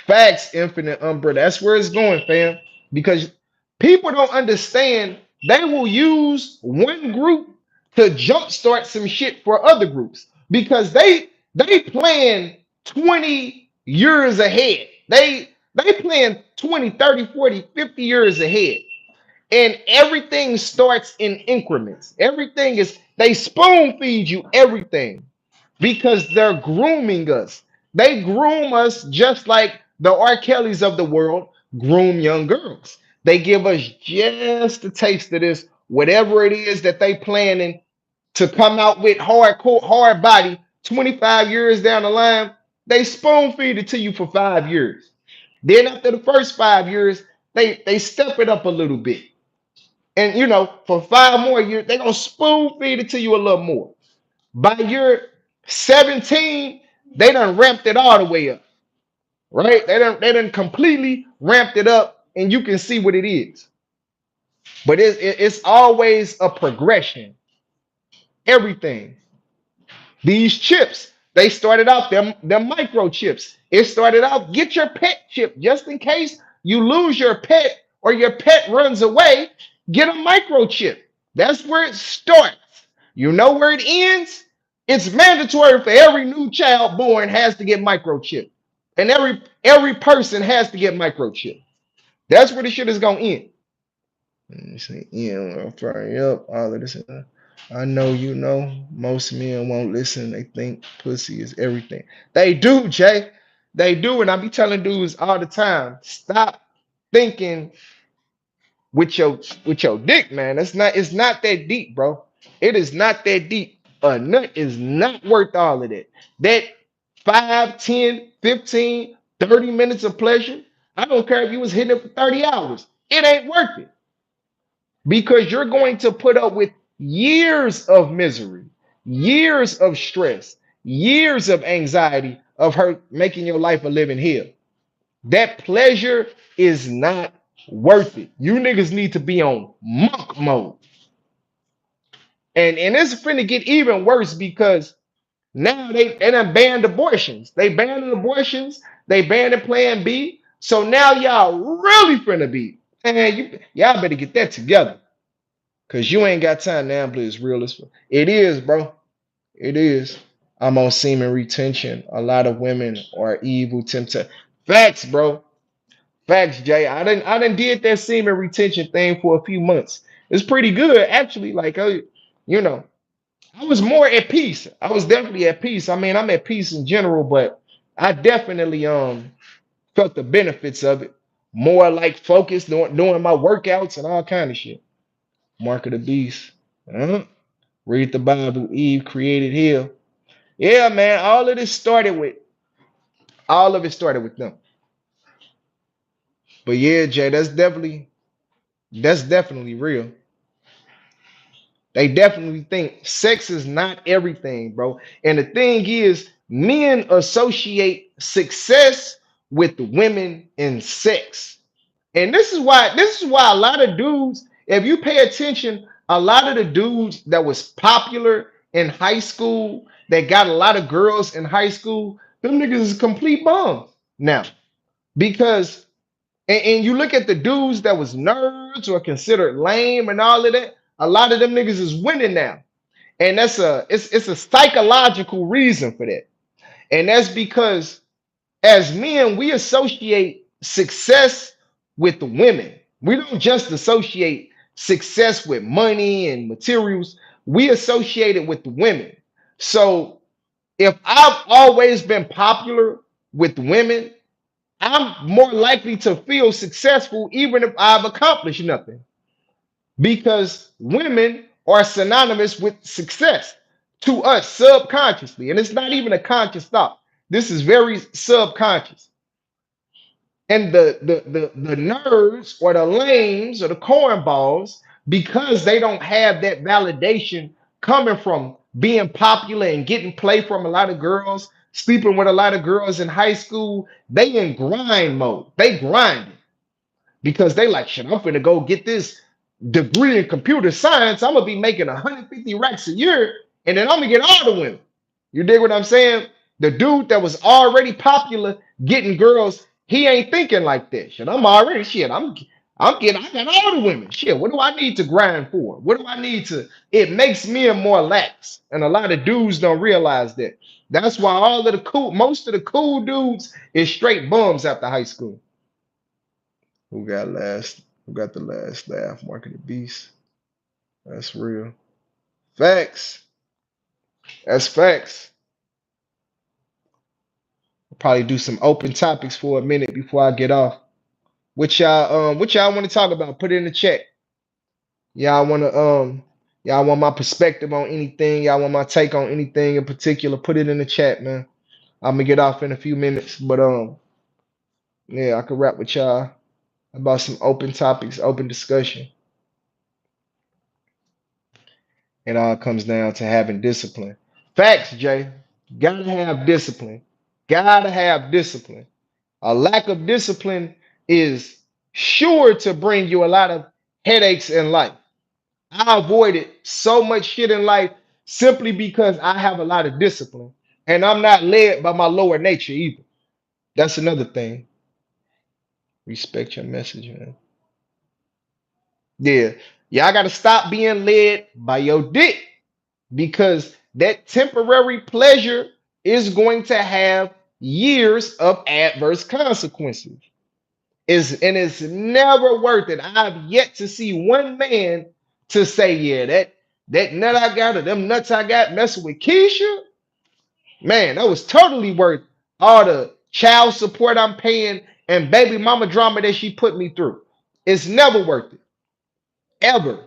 Facts, Infinite Umbra. That's where it's going, fam. Because people don't understand. They will use one group to jumpstart some shit for other groups because they plan 20 years ahead. They plan 20, 30, 40, 50 years ahead. And everything starts in increments. Everything is they spoon feed you everything because they're grooming us. They groom us just like the R. Kellys of the world groom young girls. They give us just a taste of this, whatever it is that they planning to come out with hardcore, hard body 25 years down the line. They spoon feed it to you for 5 years. Then after the first 5 years, they step it up a little bit. And for 5 more years, they're gonna spoon feed it to you a little more. By year 17, they done ramped it all the way up, right? They done completely ramped it up, and you can see what it is. But it's always a progression. Everything. These chips, they started out them microchips. It started out, get your pet chip just in case you lose your pet or your pet runs away. Get a microchip. That's where it starts. You know where it ends? It's mandatory for every new child born has to get microchip. And every person has to get microchip. That's where the shit is gonna end. Let me say, yeah, I'll fire up all of this. I know most men won't listen. They think pussy is everything. They do, Jay. They do, and I be telling dudes all the time, stop thinking with your dick, man. It's not that deep, bro. It is not that deep. A nut is not worth all of that. That 5, 10, 15, 30 minutes of pleasure. I don't care if you was hitting it for 30 hours. It ain't worth it because you're going to put up with years of misery, years of stress, years of anxiety of her making your life a living hell. That pleasure is not Worth it. You niggas need to be on monk mode. And it's finna get even worse because now they done banned abortions. They banned abortions. They banned Plan B. So now y'all really finna be. And y'all better get that together. Cause you ain't got time to amble as real as it is, bro. It is. I'm on semen retention. A lot of women are evil tempted. Facts, bro. Facts, Jay. I didn't did that semen retention thing for a few months. It's pretty good, actually. Like, you know, I was more at peace. I was definitely at peace. I mean, I'm at peace in general, but I definitely felt the benefits of it. More like focused doing my workouts and all kind of shit. Mark of the beast. Uh-huh. Read the Bible. Eve created hell. Yeah, man. All of it started with them. But yeah, Jay, that's definitely real. They definitely think sex is not everything, bro. And the thing is, men associate success with women in sex. And this is why a lot of dudes, if you pay attention, a lot of the dudes that was popular in high school, that got a lot of girls in high school, them niggas is complete bums now. Because and you look at the dudes that was nerds or considered lame and all of that, a lot of them niggas is winning now. And it's a psychological reason for that. And that's because as men, we associate success with the women. We don't just associate success with money and materials. We associate it with the women. So if I've always been popular with women, I'm more likely to feel successful even if I've accomplished nothing because women are synonymous with success to us subconsciously. And it's not even a conscious thought. This is very subconscious. And the nerds or the lames or the cornballs, because they don't have that validation coming from being popular and getting play from a lot of girls, sleeping with a lot of girls in high school, they in grind mode. They grinding because they like shit. I'm finna go get this degree in computer science. I'm gonna be making 150 racks a year, and then I'm gonna get all the women. You dig what I'm saying? The dude that was already popular getting girls, he ain't thinking like that. Shit, I'm already shit. I got all the women. Shit, what do I need to grind for? What do I need to? It makes men more lax, and a lot of dudes don't realize that. That's why most of the cool dudes is straight bums after high school. Who got last? Who got the last laugh? Mark of the beast. That's real. Facts. That's facts. I'll probably do some open topics for a minute before I get off. What y'all want to talk about? Put it in the chat. Y'all want to y'all want my perspective on anything? Y'all want my take on anything in particular? Put it in the chat, man. I'm gonna get off in a few minutes, but yeah, I could rap with y'all about some open topics, open discussion. It all comes down to having discipline. Facts, Jay. Gotta have discipline. Gotta have discipline. A lack of discipline is sure to bring you a lot of headaches in life. I avoided so much shit in life simply because I have a lot of discipline. And I'm not led by my lower nature either. That's another thing. Respect your message, man. Yeah. Y'all gotta stop being led by your dick because that temporary pleasure is going to have years of adverse consequences. It's never worth it. I've yet to see one man to say, yeah, that nut I got or them nuts I got messing with Keisha, man, that was totally worth all the child support I'm paying and baby mama drama that she put me through. It's never worth it, ever.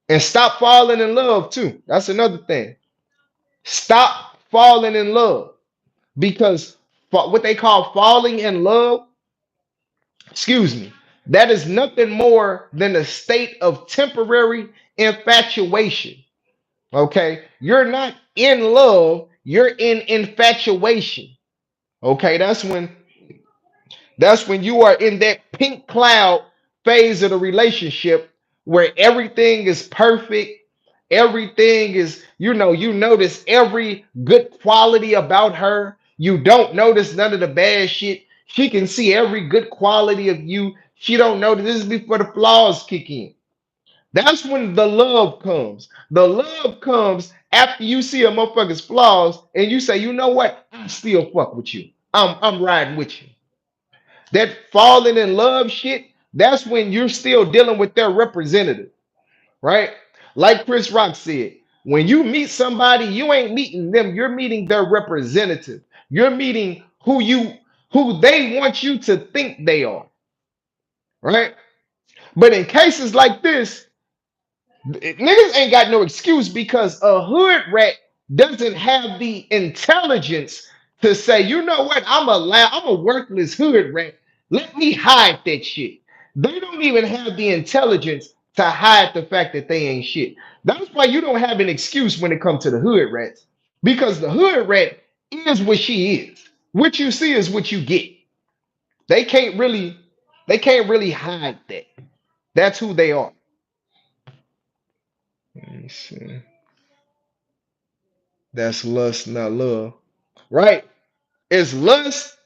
And stop falling in love too. That's another thing. Stop falling in love because what they call falling in love, excuse me, that is nothing more than a state of temporary infatuation. Okay, you're not in love, you're in infatuation. Okay, That's when you are in that pink cloud phase of the relationship where everything is perfect. Everything is, you notice every good quality about her. You don't notice none of the bad shit. She can see every good quality of you. She don't notice. This is before the flaws kick in. That's when the love comes. The love comes after you see a motherfucker's flaws and you say, you know what? I still fuck with you. I'm riding with you. That falling in love shit, that's when you're still dealing with their representative, right? Like Chris Rock said, when you meet somebody, you ain't meeting them, you're meeting their representative. You're meeting who they want you to think they are, right? But in cases like this, niggas ain't got no excuse because a hood rat doesn't have the intelligence to say, you know what, I'm a worthless hood rat. Let me hide that shit. They don't even have the intelligence to hide the fact that they ain't shit. That's why you don't have an excuse when it comes to the hood rats. Because the hood rat is what she is. What you see is what you get. They can't really, they can't really hide that. That's who they are. Let me see. That's lust, not love. Right? It's lust,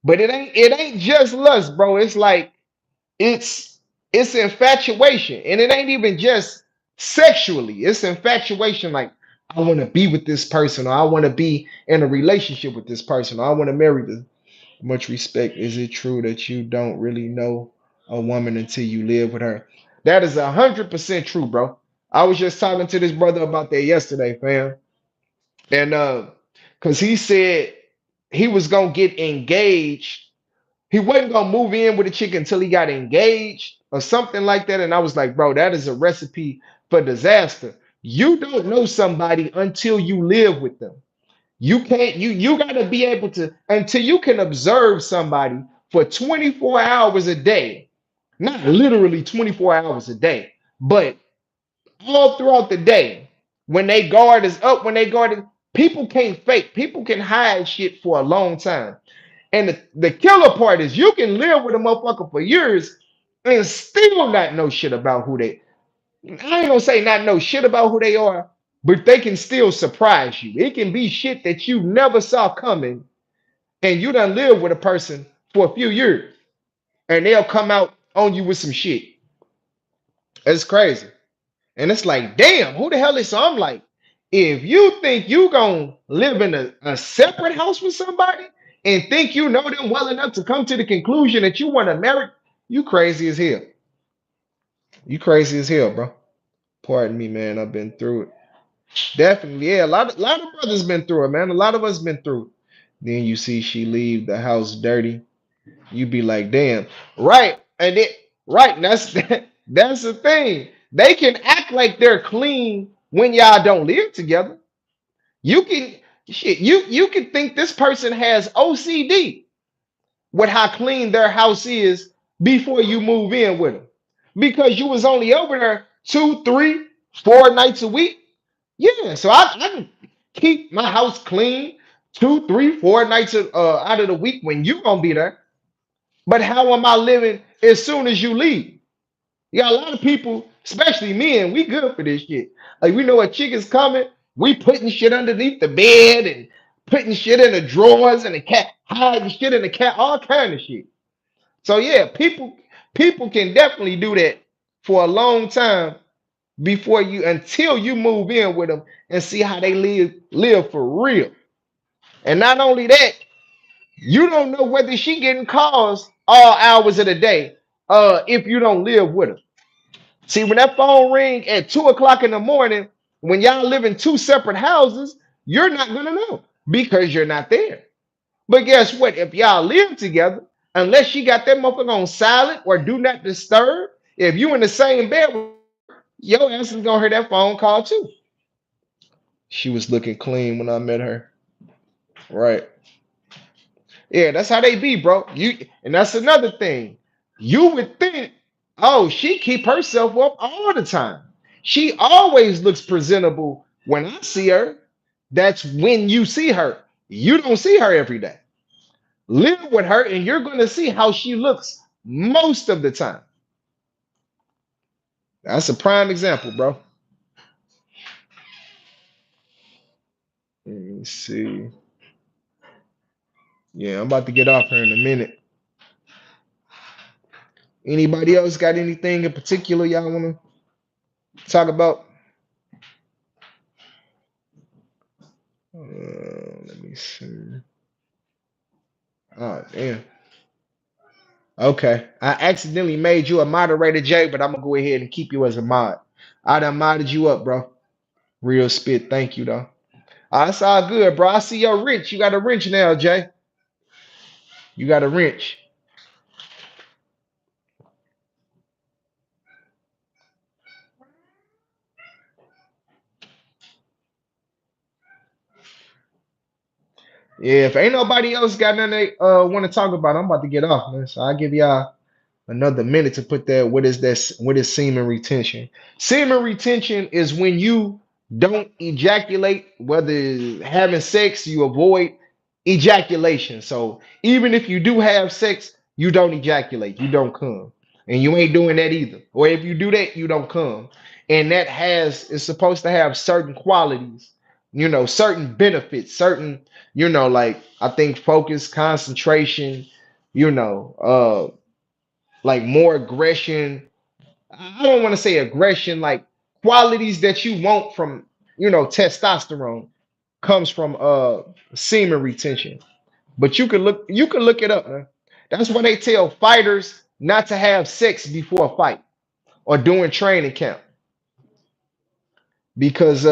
but it ain't just lust, bro. It's like it's it's infatuation. And it ain't even just sexually. It's infatuation like I want to be with this person, or I want to be in a relationship with this person, or I want to marry this. Much respect. Is it true that you don't really know a woman until you live with her? That is 100% true, bro. I was just talking to this brother about that yesterday, fam. And because he said he was gonna get engaged. He wasn't gonna move in with a chick until he got engaged or something like that. And I was like, bro, that is a recipe for disaster. You don't know somebody until you live with them. You can't, you gotta be able to until you can observe somebody for 24 hours a day. Not literally 24 hours a day, but all throughout the day. When they guard is up, when they guard is, people can't fake. People can hide shit for a long time. And the killer part is you can live with a motherfucker for years and still not know shit about who they. I ain't gonna say not know shit about who they are, but they can still surprise you. It can be shit that you never saw coming, and you done live with a person for a few years, and they'll come out on you with some shit. It's crazy. And it's like, damn, who the hell is so? I'm like, if you think you gonna live in a separate house with somebody and think you know them well enough to come to the conclusion that you want to marry, you crazy as hell. You crazy as hell, bro. Pardon me, man. I've been through it. Definitely, yeah. A lot of brothers been through it, man. A lot of us been through it. Then you see she leave the house dirty. You be like, damn, right? And it right. And that's that's the thing. They can act like they're clean when y'all don't live together. You can shit. You can think this person has OCD with how clean their house is before you move in with them, because you was only over there 2, 3, 4 nights a week. Yeah, so I can keep my house clean 2, 3, 4 nights out of the week when you gonna be there. But how am I living as soon as you leave? You got a lot of people, especially men, we good for this shit. Like we know a chick is coming, we putting shit underneath the bed and putting shit in the drawers and the cat hiding shit in the cat, all kind of shit. So yeah, people can definitely do that for a long time before you until you move in with them and see how they live for real. And not only that, you don't know whether she getting calls all hours of the day if you don't live with her. See, when that phone ring at 2 o'clock in the morning, when y'all live in two separate houses, you're not gonna know because you're not there. But guess what? If y'all live together, unless she got that motherfucker on silent or do not disturb, if you in the same bed with her, your ass is gonna hear that phone call too. She was looking clean when I met her. Right. Yeah, that's how they be, bro. You and that's another thing. You would think, oh, she keep herself up all the time. She always looks presentable when I see her. That's when you see her. You don't see her every day. Live with her, and you're gonna see how she looks most of the time. That's a prime example, bro. Let me see. Yeah, I'm about to get off here in a minute. Anybody else got anything in particular y'all want to talk about? Let me see. Oh, damn. Okay. I accidentally made you a moderator, Jay, but I'm gonna go ahead and keep you as a mod. I done modded you up, bro. Real spit. Thank you, though. That's all good, bro. I see your wrench. You got a wrench now, Jay. You got a wrench. Yeah, if ain't nobody else got nothing they want to talk about, I'm about to get off, man. So I'll give y'all another minute to put that. What is semen retention? Semen retention is when you don't ejaculate, whether it's having sex, you avoid ejaculation. So even if you do have sex, you don't ejaculate, you don't come. And you ain't doing that either. Or if you do that, you don't come. And that has is supposed to have certain qualities, certain benefits, certain, like I think focus, concentration, like more aggression. I don't want to say aggression, like qualities that you want from, testosterone comes from semen retention. But you can look it up, man. That's why they tell fighters not to have sex before a fight or during training camp because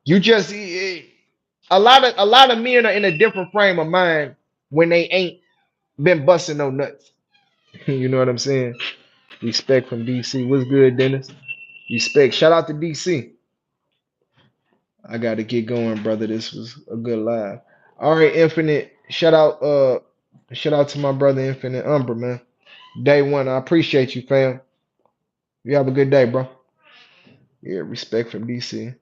you just a lot of men are in a different frame of mind when they ain't been busting no nuts. You know what I'm saying? Respect from DC. What's good, Dennis? Respect. Shout out to DC. I gotta get going, brother. This was a good live. All right, Infinite. Shout out to my brother Infinite Umber, man. Day one. I appreciate you, fam. You have a good day, bro. Yeah, respect from DC.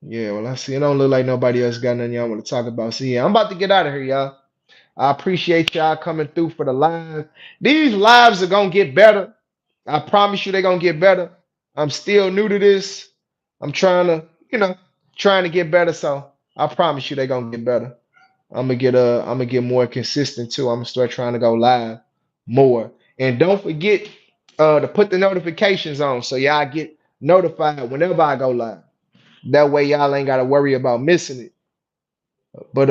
Yeah, well, I see. It don't look like nobody else got nothing y'all want to talk about. So yeah, I'm about to get out of here, y'all. I appreciate y'all coming through for the live. These lives are gonna get better. I promise you they're gonna get better. I'm still new to this. I'm trying to get better. So I promise you they're gonna get better. I'm gonna get more consistent too. I'm gonna start trying to go live more. And don't forget to put the notifications on so y'all get notified whenever I go live. That way y'all ain't gotta worry about missing it. But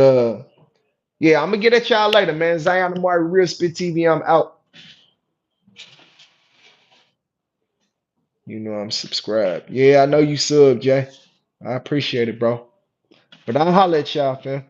yeah, I'm gonna get at y'all later, man. Zion Amari, Real Spit TV. I'm out. I'm subscribed. Yeah, I know you sub, Jay. I appreciate it, bro. But I'll holler at y'all, fam.